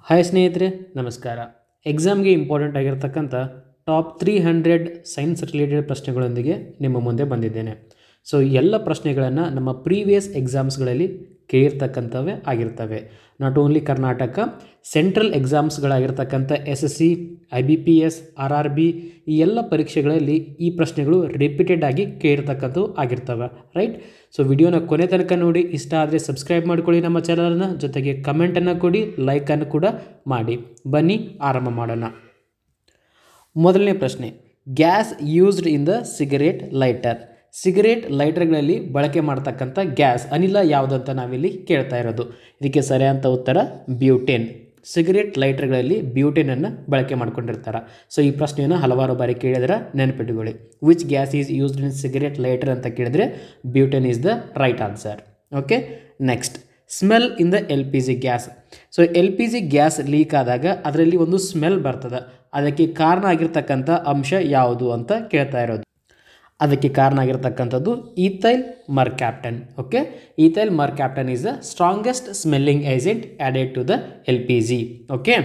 Hi ಸ್ನೇಹಿತರೆ, ನಮಸ್ಕಾರ. ಎಕ್ಸಾಮ್ಗೆ ಇಂಪಾರ್ಟೆಂಟ್ ಆಗಿರ್ತಕ್ಕಂಥ ಟಾಪ್ 300 ಸೈನ್ಸ್ ರಿಲೇಟೆಡ್ ಪ್ರಶ್ನೆಗಳೊಂದಿಗೆ ನಿಮ್ಮ ಮುಂದೆ ಬಂದಿದ್ದೇನೆ. ಸೊ ಎಲ್ಲ ಪ್ರಶ್ನೆಗಳನ್ನು ನಮ್ಮ ಪ್ರೀವಿಯಸ್ ಎಕ್ಸಾಮ್ಸ್ಗಳಲ್ಲಿ ಕೇಳಿರ್ತಕ್ಕಂಥವೇ ಆಗಿರ್ತವೆ. ನಾಟ್ ಓನ್ಲಿ ಕರ್ನಾಟಕ, ಸೆಂಟ್ರಲ್ ಎಕ್ಸಾಮ್ಸ್ಗಳಾಗಿರ್ತಕ್ಕಂಥ SSC, IBPS, RRB ಈ ಎಲ್ಲ ಪರೀಕ್ಷೆಗಳಲ್ಲಿ ಈ ಪ್ರಶ್ನೆಗಳು ರಿಪೀಟೆಡ್ ಆಗಿ ಕೇಳಿರ್ತಕ್ಕಂಥವು ಆಗಿರ್ತವೆ, ರೈಟ್? ಸೊ ವಿಡಿಯೋನ ಕೊನೆ ತನಕ ನೋಡಿ. ಇಷ್ಟ ಆದರೆ ಸಬ್ಸ್ಕ್ರೈಬ್ ಮಾಡ್ಕೊಳ್ಳಿ ನಮ್ಮ ಚಾನಲನ್ನು, ಜೊತೆಗೆ ಕಮೆಂಟನ್ನು ಕೊಡಿ, ಲೈಕನ್ನು ಕೂಡ ಮಾಡಿ. ಬನ್ನಿ ಆರಂಭ ಮಾಡೋಣ. ಮೊದಲನೇ ಪ್ರಶ್ನೆ, gas used in the cigarette lighter. Cigarette ಲೈಟರ್ಗಳಲ್ಲಿ ಬಳಕೆ ಮಾಡ್ತಕ್ಕಂಥ ಗ್ಯಾಸ್ ಅನಿಲ ಯಾವುದಂತ ನಾವಿಲ್ಲಿ ಕೇಳ್ತಾ ಇರೋದು. ಇದಕ್ಕೆ ಸರಿಯಾದ ಉತ್ತರ ಬ್ಯೂಟೇನ್. ಸಿಗರೇಟ್ ಲೈಟರ್ಗಳಲ್ಲಿ ಬ್ಯೂಟೇನನ್ನು ಬಳಕೆ ಮಾಡ್ಕೊಂಡಿರ್ತಾರೆ. ಸೊ ಈ ಪ್ರಶ್ನೆಯನ್ನು ಹಲವಾರು ಬಾರಿ ಕೇಳಿದ್ರೆ ನೆನಪಿಟ್ಟುಕೊಳ್ಳಿ. Which gas is used in cigarette lighter ಅಂತ ಕೇಳಿದ್ರೆ butane is the right answer. Okay, next, smell in the LPG gas. So LPG gas leak ಆದಾಗ ಅದರಲ್ಲಿ ಒಂದು ಸ್ಮೆಲ್ ಬರ್ತದೆ. ಅದಕ್ಕೆ ಕಾರಣ ಆಗಿರ್ತಕ್ಕಂಥ ಅಂಶ ಯಾವುದು ಅಂತ ಕೇಳ್ತಾ ಇರೋದು. ಅದಕ್ಕೆ ಕಾರಣ ಆಗಿರ್ತಕ್ಕಂಥದ್ದು ethyl mercaptan. Okay, ethyl mercaptan is the strongest smelling agent added to the LPG. Okay,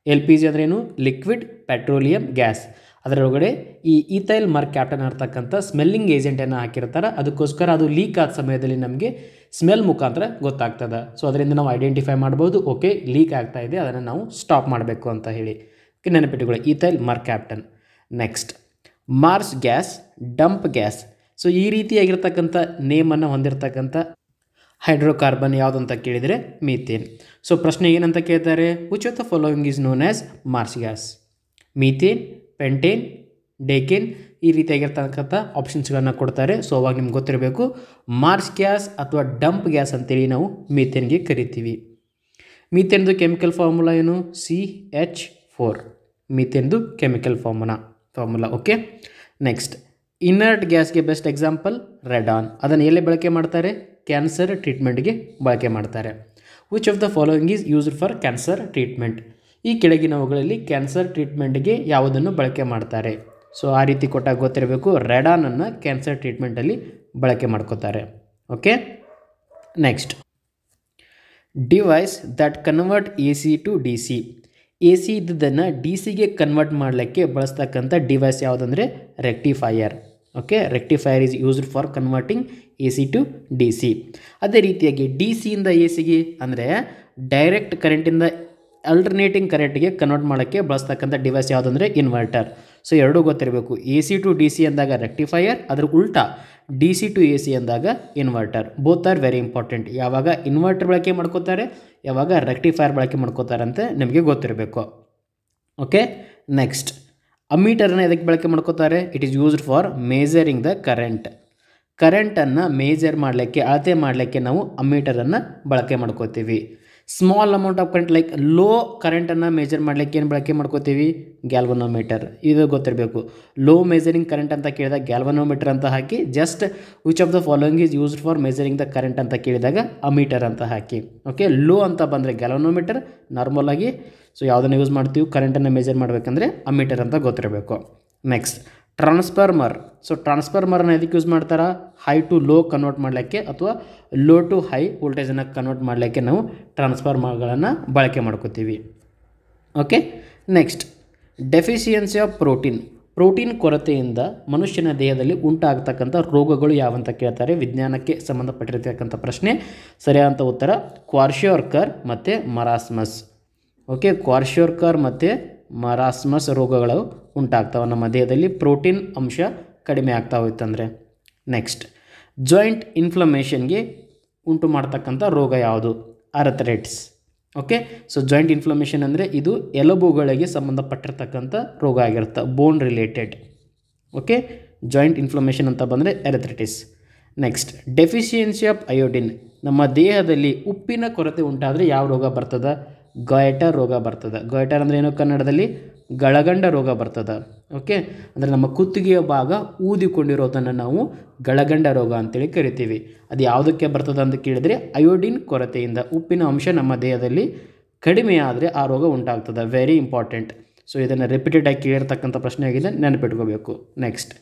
LPG ಅಂದ್ರೇನು? Liquid petroleum gas. ಅದರೊಳಗಡೆ ಈ ಈಥೈಲ್ ಮರ್ಕ್ಯಾಪ್ಟನ್ ಇರ್ತಕ್ಕಂಥ ಸ್ಮೆಲ್ಲಿಂಗ್ ಏಜೆಂಟನ್ನು ಹಾಕಿರ್ತಾರೆ. ಅದಕ್ಕೋಸ್ಕರ ಅದು ಲೀಕ್ ಆದ ಸಮಯದಲ್ಲಿ ನಮಗೆ ಸ್ಮೆಲ್ ಮುಖಾಂತರ ಗೊತ್ತಾಗ್ತದೆ. ಸೊ ಅದರಿಂದ ನಾವು ಐಡೆಂಟಿಫೈ ಮಾಡ್ಬೋದು, ಓಕೆ ಲೀಕ್ ಆಗ್ತಾ ಇದೆ, ಅದನ್ನು ನಾವು ಸ್ಟಾಪ್ ಮಾಡಬೇಕು ಅಂತ ಹೇಳಿ. ಓಕೆ, ನೆನಪಿಟ್ಟುಕೊಳ್ಳಿ, ethyl mercaptan. Next, marsh gas, damp gas. So ಈ ರೀತಿಯಾಗಿರ್ತಕ್ಕಂಥ ನೇಮನ್ನು ಹೊಂದಿರತಕ್ಕಂಥ ಹೈಡ್ರೋಕಾರ್ಬನ್ ಯಾವುದು ಅಂತ ಕೇಳಿದರೆ ಮೀಥೇನ್. ಸೊ ಪ್ರಶ್ನೆ ಏನಂತ ಕೇಳ್ತಾರೆ? Which of the following is known as marsh gas? Methane, pentane, decane ಈ ರೀತಿಯಾಗಿರ್ತಕ್ಕಂಥ ಆಪ್ಷನ್ಸ್ಗಳನ್ನು ಕೊಡ್ತಾರೆ. ಸೊ ಅವಾಗ ನಿಮ್ಗೆ ಗೊತ್ತಿರಬೇಕು, ಮಾರ್ಸ್ ಗ್ಯಾಸ್ ಅಥವಾ ಡಂಪ್ ಗ್ಯಾಸ್ ಅಂತೇಳಿ ನಾವು ಮೀಥೇನ್ಗೆ ಕರಿತೀವಿ. ಮೀಥೇನ್ದು ಕೆಮಿಕಲ್ ಫಾರ್ಮುಲಾ ಏನು? CH4. ಮೀಥೇನ್ದು chemical formula. Okay, next, inert ಗ್ಯಾಸ್ಗೆ ಬೆಸ್ಟ್ ಎಕ್ಸಾಂಪಲ್ ರೆಡಾನ್. ಅದನ್ನು ಎಲ್ಲಿ ಬಳಕೆ ಮಾಡ್ತಾರೆ? ಕ್ಯಾನ್ಸರ್ ಟ್ರೀಟ್ಮೆಂಟ್ಗೆ ಬಳಕೆ ಮಾಡ್ತಾರೆ. Which of the following is used for cancer treatment? ಈ ಕೆಳಗಿನವುಗಳಲ್ಲಿ ಕ್ಯಾನ್ಸರ್ ಟ್ರೀಟ್ಮೆಂಟ್ಗೆ ಯಾವುದನ್ನು ಬಳಕೆ ಮಾಡ್ತಾರೆ? ಸೊ ಆ ರೀತಿ ಕೊಟ್ಟಾಗ ಗೊತ್ತಿರಬೇಕು, ರೆಡಾನನ್ನು ಕ್ಯಾನ್ಸರ್ ಟ್ರೀಟ್ಮೆಂಟಲ್ಲಿ ಬಳಕೆ ಮಾಡ್ಕೋತಾರೆ. Okay, next, device that convert AC to DC. AC ಇದ್ದದನ್ನು DCಗೆ ಕನ್ವರ್ಟ್ ಮಾಡಲಿಕ್ಕೆ ಬಳಸ್ತಕ್ಕಂಥ ಡಿವೈಸ್ ಯಾವುದಂದರೆ rectifier. Okay, rectifier is used for converting AC to DC. ಅದೇ ರೀತಿಯಾಗಿ DCಯಿಂದ ACಗೆ ಅಂದರೆ ಡೈರೆಕ್ಟ್ ಕರೆಂಟಿಂದ ಅಲ್ಟರ್ನೇಟಿಂಗ್ ಕರೆಂಟ್ಗೆ ಕನ್ವರ್ಟ್ ಮಾಡೋಕ್ಕೆ ಬಳಸ್ತಕ್ಕಂಥ ಡಿವೈಸ್ ಯಾವುದಂದರೆ ಇನ್ವರ್ಟರ್. ಸೊ ಎರಡೂ ಗೊತ್ತಿರಬೇಕು. AC ಟು DC ಅಂದಾಗ ರೆಕ್ಟಿಫೈಯರ್, ಅದ್ರ ಉಲ್ಟಾ DC ಟು AC ಅಂದಾಗ inverter. Both are very important. ಯಾವಾಗ ಇನ್ವರ್ಟರ್ ಬಳಕೆ ಮಾಡ್ಕೋತಾರೆ, ಯಾವಾಗ ರೆಕ್ಟಿಫೈಯರ್ ಬಳಕೆ ಮಾಡ್ಕೋತಾರೆ ಅಂತ ನಿಮಗೆ ಗೊತ್ತಿರಬೇಕು. ಓಕೆ, ನೆಕ್ಸ್ಟ್, ಅಮ್ಮೀಟರನ್ನು ಎದಕ್ಕೆ ಬಳಕೆ ಮಾಡ್ಕೋತಾರೆ? It is used for measuring the current. ಕರೆಂಟನ್ನು ಮೇಜರ್ ಮಾಡಲಿಕ್ಕೆ, ಅಳತೆ ಮಾಡಲಿಕ್ಕೆ ನಾವು ಅಮ್ಮೀಟರನ್ನು ಬಳಕೆ ಮಾಡ್ಕೋತೀವಿ. Small amount of current like low ಕರೆಂಟನ್ನು ಮೇಜರ್ ಮಾಡಲಿಕ್ಕೆ ಏನು ಬಳಕೆ ಮಾಡ್ಕೋತೀವಿ? ಗ್ಯಾಲ್ವನೋಮೀಟರ್. ಇದು ಗೊತ್ತಿರಬೇಕು. ಲೋ ಮೇಜರಿಂಗ್ ಕರೆಂಟ್ ಅಂತ ಕೇಳಿದಾಗ ಗ್ಯಾಲ್ವನೋಮೀಟರ್ ಅಂತ ಹಾಕಿ, just which of the following is used for measuring the current ಅಂತ ಕೇಳಿದಾಗ ಅಮೀಟರ್ ಅಂತ ಹಾಕಿ. ಓಕೆ, ಲೋ ಅಂತ ಬಂದರೆ ಗ್ಯಾಲ್ವನೋಮೀಟರ್, ನಾರ್ಮಲ್ ಆಗಿ ಸೊ ಯಾವುದನ್ನು ಯೂಸ್ ಮಾಡ್ತೀವಿ ಕರೆಂಟನ್ನು ಮೇಜರ್ ಮಾಡಬೇಕಂದ್ರೆ ಅಮೀಟರ್ ಅಂತ ಗೊತ್ತಿರಬೇಕು. Next, transformer. ಸೊ ಟ್ರಾನ್ಸ್ಫಾರ್ಮರ್ನ ಎದಕ್ಕೆ ಯೂಸ್ ಮಾಡ್ತಾರೆ? ಹೈ ಟು ಲೋ ಕನ್ವರ್ಟ್ ಮಾಡಲಿಕ್ಕೆ ಅಥವಾ ಲೋ ಟು ಹೈ ವೋಲ್ಟೇಜನ್ನು ಕನ್ವರ್ಟ್ ಮಾಡಲಿಕ್ಕೆ ನಾವು ಟ್ರಾನ್ಸ್ಫಾರ್ಮರ್ಗಳನ್ನು ಬಳಕೆ ಮಾಡ್ಕೋತೀವಿ. Okay, next, deficiency of protein. Protein ಕೊರತೆಯಿಂದ ಮನುಷ್ಯನ ದೇಹದಲ್ಲಿ ಉಂಟಾಗ್ತಕ್ಕಂಥ ರೋಗಗಳು ಯಾವಂತ ಕೇಳ್ತಾರೆ. ವಿಜ್ಞಾನಕ್ಕೆ ಸಂಬಂಧಪಟ್ಟಿರ್ತಕ್ಕಂಥ ಪ್ರಶ್ನೆ. ಸರಿಯಾದ ಉತ್ತರ ಕ್ವಾರ್ಶಿಯೋರ್ಕರ್ ಮತ್ತು ಮರಾಸ್ಮಸ್. ಓಕೆ, ಕ್ವಾರ್ಶಿಯೋರ್ಕರ್ ಮತ್ತು ಮರಾಸ್ಮಸ್ ರೋಗಗಳು ಉಂಟಾಗ್ತವೆ ನಮ್ಮ ದೇಹದಲ್ಲಿ ಪ್ರೋಟೀನ್ ಅಂಶ ಕಡಿಮೆ ಆಗ್ತಾ ಹೋಯ್ತಂದರೆ. ನೆಕ್ಸ್ಟ್, ಜಾಯಿಂಟ್ ಇನ್ಫ್ಲಮೇಷನ್ಗೆ ಉಂಟು ಮಾಡ್ತಕ್ಕಂಥ ರೋಗ ಯಾವುದು? Arthritis. Okay, so joint inflammation ಅಂದರೆ ಇದು ಎಲುಬುಗಳಿಗೆ ಸಂಬಂಧಪಟ್ಟಿರ್ತಕ್ಕಂಥ ರೋಗ ಆಗಿರುತ್ತೆ, ಬೋನ್ ರಿಲೇಟೆಡ್. ಓಕೆ, ಜಾಯಿಂಟ್ ಇನ್ಫ್ಲಮೇಷನ್ ಅಂತ ಬಂದರೆ arthritis. Next, deficiency of iodine. ನಮ್ಮ ದೇಹದಲ್ಲಿ ಉಪ್ಪಿನ ಕೊರತೆ ಉಂಟಾದರೆ ಯಾವ ರೋಗ ಬರ್ತದೆ? ಗಾಯ್ಟರ್ ರೋಗ ಬರ್ತದೆ. ಗಾಯ್ಟರ್ ಅಂದರೆ ಏನು ಕನ್ನಡದಲ್ಲಿ? ಗಳಗಂಡ ರೋಗ ಬರ್ತದೆ. ಓಕೆ, ಅಂದರೆ ನಮ್ಮ ಕುತ್ತಿಗೆಯ ಭಾಗ ಊದಿಕೊಂಡಿರೋದನ್ನು ನಾವು ಗಳಗಂಡ ರೋಗ ಅಂತೇಳಿ ಕರಿತೀವಿ. ಅದು ಯಾವುದಕ್ಕೆ ಬರ್ತದೆ ಅಂತ ಕೇಳಿದರೆ ಅಯೋಡಿನ್ ಕೊರತೆಯಿಂದ ಉಪ್ಪಿನ ಅಂಶ ನಮ್ಮ ದೇಹದಲ್ಲಿ ಕಡಿಮೆ ಆದರೆ ಆ ರೋಗ ಉಂಟಾಗ್ತದೆ. Very important. ಸೊ ಇದನ್ನು ರಿಪೀಟೆಡ್ ಆಗಿ ಕೇಳಿರ್ತಕ್ಕಂಥ ಪ್ರಶ್ನೆ ಆಗಿದೆ, ನೆನಪಿಟ್ಕೋಬೇಕು. ನೆಕ್ಸ್ಟ್,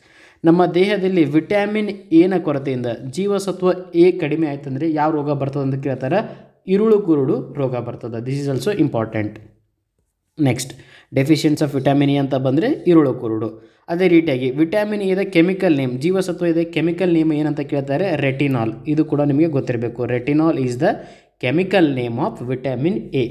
ನಮ್ಮ ದೇಹದಲ್ಲಿ ವಿಟಮಿನ್ ಎನ ಕೊರತೆಯಿಂದ ಜೀವಸತ್ವ A ಕಡಿಮೆ ಆಯ್ತಂದರೆ ಯಾವ ರೋಗ ಬರ್ತದೆ ಅಂತ ಕೇಳ್ತಾರೆ? ಇರುಳು ಕುರುಡು ರೋಗ ಬರ್ತದೆ. This is also important. Next deficiency of vitamin A ಅಂತ ಬಂದರೆ ಇರುಳು ಕುರುಡು. ಅದೇ ರೀತಿಯಾಗಿ ವಿಟಮಿನ್ ಎದ ಕೆಮಿಕಲ್ ನೇಮ್, ಜೀವಸತ್ವ ಇದೆ ಕೆಮಿಕಲ್ ನೇಮ್ ಏನಂತ ಕೇಳ್ತಾರೆ, ರೆಟಿನಾಲ್. ಇದು ಕೂಡ ನಿಮಗೆ ಗೊತ್ತಿರಬೇಕು. Retinol is the chemical name of vitamin A.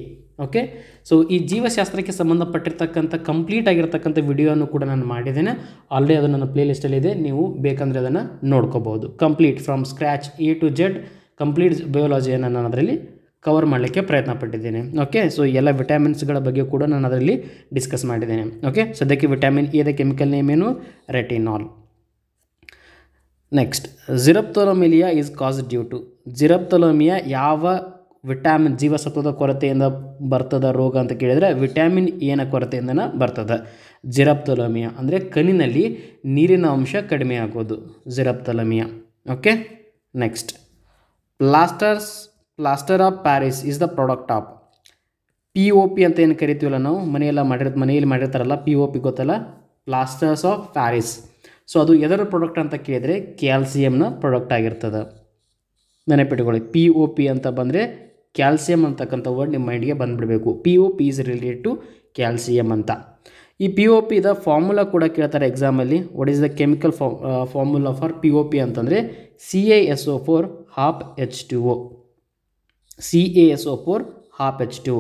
Okay, so ಈ ಜೀವಶಾಸ್ತ್ರಕ್ಕೆ ಸಂಬಂಧಪಟ್ಟಿರ್ತಕ್ಕಂಥ ಕಂಪ್ಲೀಟ್ ಆಗಿರ್ತಕ್ಕಂಥ ವಿಡಿಯೋನು ಕೂಡ ನಾನು ಮಾಡಿದ್ದೇನೆ ಆಲ್ರೆಡಿ. ಅದು ನನ್ನ ಪ್ಲೇ ಲಿಸ್ಟಲ್ಲಿದೆ, ನೀವು ಬೇಕಂದರೆ ಅದನ್ನು ನೋಡ್ಕೋಬೋದು. Complete from scratch A to Z complete ಬಯೋಲಾಜಿಯನ್ನು ನಾನು ಅದರಲ್ಲಿ ಕವರ್ ಮಾಡಲಿಕ್ಕೆ ಪ್ರಯತ್ನ ಪಟ್ಟಿದ್ದೇನೆ. ಓಕೆ, ಸೊ ಎಲ್ಲ ವಿಟಮಿನ್ಸ್ಗಳ ಬಗ್ಗೆ ಕೂಡ ನಾನು ಅದರಲ್ಲಿ ಡಿಸ್ಕಸ್ ಮಾಡಿದ್ದೇನೆ. ಓಕೆ, ಸದ್ಯಕ್ಕೆ ವಿಟಮಿನ್ ಎದ ಕೆಮಿಕಲ್ ನೇಮ್ ಏನು, retinol. Next xerophthalmia is caused due to. Xerophthalmia ಯಾವ ವಿಟಮಿನ್ ಜೀವಸತ್ವದ ಕೊರತೆಯಿಂದ ಬರ್ತದ ರೋಗ ಅಂತ ಕೇಳಿದರೆ ವಿಟಮಿನ್ ಎನ ಕೊರತೆಯಿಂದನೇ ಬರ್ತದೆ. ಜಿರಪ್ತೊಲೋಮಿಯಾ ಅಂದರೆ ಕಣ್ಣಿನಲ್ಲಿ ನೀರಿನ ಅಂಶ ಕಡಿಮೆ ಆಗೋದು, xerophthalmia. Okay, next plaster of Paris is the product of. POP ಅಂತ ಏನು ಕರಿತೀವಲ್ಲ ನಾವು, ಮನೆಯಲ್ಲಿ ಮಾಡಿರ್ತಾರಲ್ಲ POP ಗೊತ್ತಲ್ಲ, ಪ್ಲಾಸ್ಟರ್ಸ್ ಆಫ್ ಪ್ಯಾರಿಸ್. ಸೊ ಅದು ಎದರ ಪ್ರಾಡಕ್ಟ್ ಅಂತ ಕೇಳಿದರೆ ಕ್ಯಾಲ್ಸಿಯಂನ ಪ್ರಾಡಕ್ಟ್ ಆಗಿರ್ತದೆ. ನೆನಪಿಟ್ಕೊಳ್ಳಿ, POP ಅಂತ ಬಂದರೆ ಕ್ಯಾಲ್ಸಿಯಂ ಅಂತಕ್ಕಂಥ ವರ್ಡ್ ನಿಮ್ಮ ಮೈಂಡ್ಗೆ ಬಂದುಬಿಡಬೇಕು. POP is related to calcium ಅಂತ. ಈ POPದ ಫಾರ್ಮುಲಾ ಕೂಡ ಕೇಳ್ತಾರೆ ಎಕ್ಸಾಮಲ್ಲಿ. What is the chemical formula for POP ಅಂತಂದರೆ CaSO4 half H2O. CaSO4 half H2O.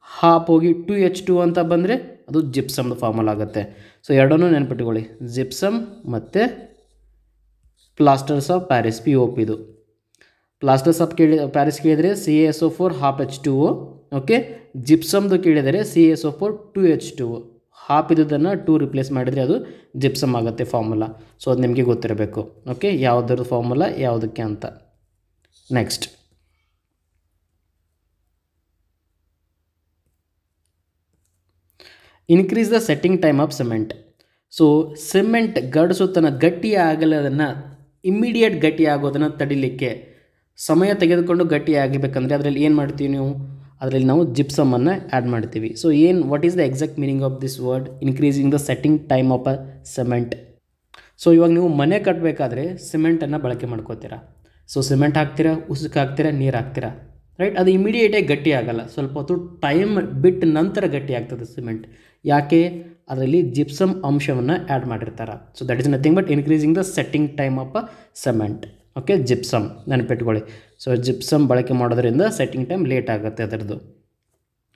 Half ಹೋಗಿ 2H2 ಅಂತ ಬಂದರೆ ಅದು ಜಿಪ್ಸಮ್ದು ಫಾರ್ಮುಲಾ ಆಗುತ್ತೆ. ಸೊ ಎರಡನ್ನೂ ನೆನಪಿಟ್ಕೊಳ್ಳಿ, ಜಿಪ್ಸಮ್ ಮತ್ತು ಪ್ಲಾಸ್ಟರ್ಸ್ ಆಫ್ ಪ್ಯಾರಿಸ್, POP ಇದು. ಪ್ಲಾಸ್ಟರ್ಸ್ ಆಫ್ ಪ್ಯಾರಿಸ್ ಕೇಳಿದರೆ CaSO4 ಹಾಫ್ H2O. ಓಕೆ, ಜಿಪ್ಸಮ್ದು ಕೇಳಿದರೆ CaSO4 2H2O. ಹಾಫ್ ಇದ್ದದನ್ನು 2 ರಿಪ್ಲೇಸ್ ಮಾಡಿದರೆ ಅದು ಜಿಪ್ಸಮ್ ಆಗುತ್ತೆ ಫಾರ್ಮುಲಾ. ಸೊ ಅದು ನಿಮಗೆ ಗೊತ್ತಿರಬೇಕು. ಓಕೆ, ಯಾವುದರ ಫಾರ್ಮುಲಾ ಯಾವುದಕ್ಕೆ ಅಂತ. Next increase the setting time of cement. So cement ಗಡಿಸುತ್ತನ ಗಟ್ಟಿ ಆಗಲದನ್ನು, ಇಮ್ಮಿಡಿಯೇಟ್ ಗಟ್ಟಿ ಆಗೋದನ್ನು ತಡಿಲಿಕ್ಕೆ ಸಮಯ ತೆಗೆದುಕೊಂಡು ಗಟ್ಟಿ ಆಗಬೇಕಂದ್ರೆ ಅದರಲ್ಲಿ ಏನು ಮಾಡ್ತೀವಿ ನೀವು, ಅದರಲ್ಲಿ ನಾವು ಜಿಪ್ಸಮನ್ನು ಆ್ಯಡ್ ಮಾಡ್ತೀವಿ. So what is the exact meaning of this word, increasing the setting time of a cement. So ಇವಾಗ ನೀವು ಮನೆ ಕಟ್ಟಬೇಕಾದ್ರೆ ಸಿಮೆಂಟನ್ನು ಬಳಕೆ ಮಾಡ್ಕೋತೀರಾ. ಸೊ ಸಿಮೆಂಟ್ ಹಾಕ್ತೀರಾ, ಉಸುಕು ಹಾಕ್ತೀರಾ, ನೀರು ಹಾಕ್ತೀರಾ, ರೈಟ್. ಅದು ಇಮಿಡಿಯೇಟಾಗಿ ಗಟ್ಟಿ ಆಗಲ್ಲ, ಸ್ವಲ್ಪ ಹೊತ್ತು ಟೈಮ್ ಬಿಟ್ಟು ನಂತರ ಗಟ್ಟಿ ಆಗ್ತದೆ ಸಿಮೆಂಟ್. ಯಾಕೆ, ಅದರಲ್ಲಿ ಜಿಪ್ಸಮ್ ಅಂಶವನ್ನು ಆ್ಯಡ್ ಮಾಡಿರ್ತಾರೆ. So that is nothing but increasing the setting time of a cement. Okay, gypsum ನೆನಪಿಟ್ಕೊಳ್ಳಿ. ಸೊ ಜಿಪ್ಸಮ್ ಬಳಕೆ ಮಾಡೋದ್ರಿಂದ ಸೆಟ್ಟಿಂಗ್ ಟೈಮ್ ಲೇಟ್ ಆಗುತ್ತೆ ಅದರದ್ದು.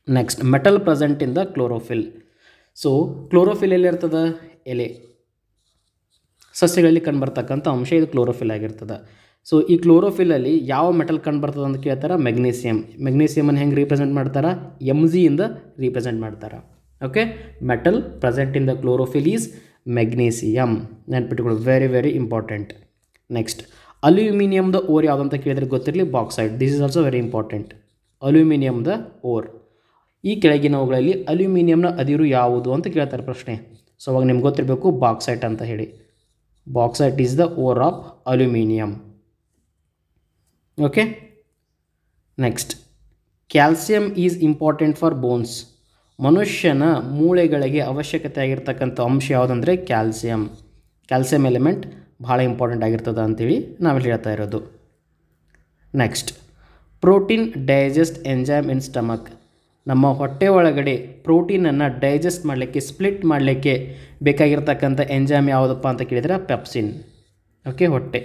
Next metal present in the chlorophyll. So chlorophyll ಎಲ್ಲಿರ್ತದೆ, ಎಲೆ ಸಸ್ಯಗಳಲ್ಲಿ ಕಂಡುಬರ್ತಕ್ಕಂಥ ಅಂಶ ಇದು ಕ್ಲೋರೋಫಿಲ್ ಆಗಿರ್ತದೆ. ಸೊ ಈ ಕ್ಲೋರೋಫಿಲಲ್ಲಿ ಯಾವ ಮೆಟಲ್ ಕಂಡುಬರ್ತದೆ ಅಂತ ಕೇಳ್ತಾರೆ, ಮೆಗ್ನೀಸಿಯಮ್. ಮೆಗ್ನೀಸಿಯಮನ್ನು ಹೆಂಗೆ ರೀಪ್ರೆಸೆಂಟ್ ಮಾಡ್ತಾರೆ, Mg ಇಂದ ರೀಪ್ರೆಸೆಂಟ್ ಮಾಡ್ತಾರೆ. Okay, metal present in the chlorophyll is magnesium. ನೆನ್ಪಿಟ್ಕೊಳ್ಳಿ, ವೆರಿ ವೆರಿ ಇಂಪಾರ್ಟೆಂಟ್. ನೆಕ್ಸ್ಟ್ ಅಲ್ಯೂಮಿನಿಯಮ್ದ ಓರ್ ಯಾವುದು ಅಂತ ಕೇಳಿದರೆ ಗೊತ್ತಿರಲಿ, bauxite. This is also very important. ಅಲ್ಯೂಮಿನಿಯಮ್ದ ಓರ್. ಈ ಕೆಳಗಿನವುಗಳಲ್ಲಿ ಅಲ್ಯೂಮಿನಿಯಮ್ನ ಅದಿರು ಯಾವುದು ಅಂತ ಕೇಳ್ತಾರೆ ಪ್ರಶ್ನೆ. ಸೊ ಅವಾಗ ನಿಮ್ಗೆ ಗೊತ್ತಿರಬೇಕು ಬಾಕ್ಸೈಟ್ ಅಂತ ಹೇಳಿ. Bauxite is the ore of aluminium. Okay, next calcium is important for bones. ಮನುಷ್ಯನ ಮೂಳೆಗಳಿಗೆ ಅವಶ್ಯಕತೆ ಆಗಿರ್ತಕ್ಕಂಥ ಅಂಶ ಯಾವುದಂದರೆ ಕ್ಯಾಲ್ಸಿಯಂ. ಕ್ಯಾಲ್ಸಿಯಂ ಎಲಿಮೆಂಟ್ ಭಾಳ ಇಂಪಾರ್ಟೆಂಟ್ ಆಗಿರ್ತದೆ ಅಂಥೇಳಿ ನಾವಿಲ್ಲಿ ಹೇಳ್ತಾ ಇರೋದು. Next protein digest enzyme in stomach. ನಮ್ಮ ಹೊಟ್ಟೆ ಒಳಗಡೆ ಪ್ರೋಟೀನನ್ನು ಡೈಜೆಸ್ಟ್ ಮಾಡಲಿಕ್ಕೆ, ಸ್ಪ್ಲಿಟ್ ಮಾಡಲಿಕ್ಕೆ ಬೇಕಾಗಿರ್ತಕ್ಕಂಥ ಎಂಜೈಮ್ ಯಾವುದಪ್ಪ ಅಂತ ಕೇಳಿದರೆ ಪೆಪ್ಸಿನ್. ಓಕೆ, ಹೊಟ್ಟೆ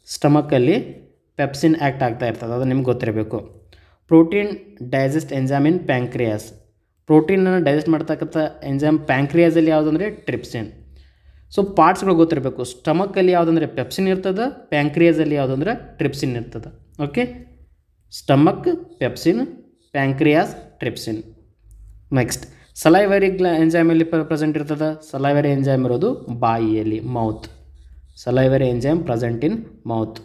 ಸ್ಟಮಕ್ಕಲ್ಲಿ ಪೆಪ್ಸಿನ್ ಆ್ಯಕ್ಟ್ ಆಗ್ತಾ ಇರ್ತದೆ, ಅದು ನಿಮ್ಗೆ ಗೊತ್ತಿರಬೇಕು. Protein digest enzyme in pancreas. ಪ್ರೋಟೀನನ್ನು ಡೈಜೆಸ್ಟ್ ಮಾಡ್ತಕ್ಕಂಥ ಎಂಜೈಮ್ ಪ್ಯಾಂಕ್ರಿಯಾಸಲ್ಲಿ ಯಾವುದಂದರೆ ಟ್ರಿಪ್ಸಿನ್. ಸೊ ಪಾರ್ಟ್ಸ್ಗಳು ಗೊತ್ತಿರಬೇಕು. ಸ್ಟಮಕ್ಕಲ್ಲಿ ಯಾವುದಂದರೆ ಪೆಪ್ಸಿನ್ ಇರ್ತದೆ, ಪ್ಯಾಂಕ್ರಿಯಾಸಲ್ಲಿ ಯಾವುದಂದ್ರೆ ಟ್ರಿಪ್ಸಿನ್ ಇರ್ತದೆ. Okay, stomach pepsin, pancreas trypsin. Next salivary ಎಂಜೈಮಲ್ಲಿ ಪ್ರೆಸೆಂಟ್ ಇರ್ತದೆ. ಸಲೈವರಿ ಎಂಜೈಮ್ ಇರೋದು ಬಾಯಿಯಲ್ಲಿ, mouth. Salivary enzyme present in mouth.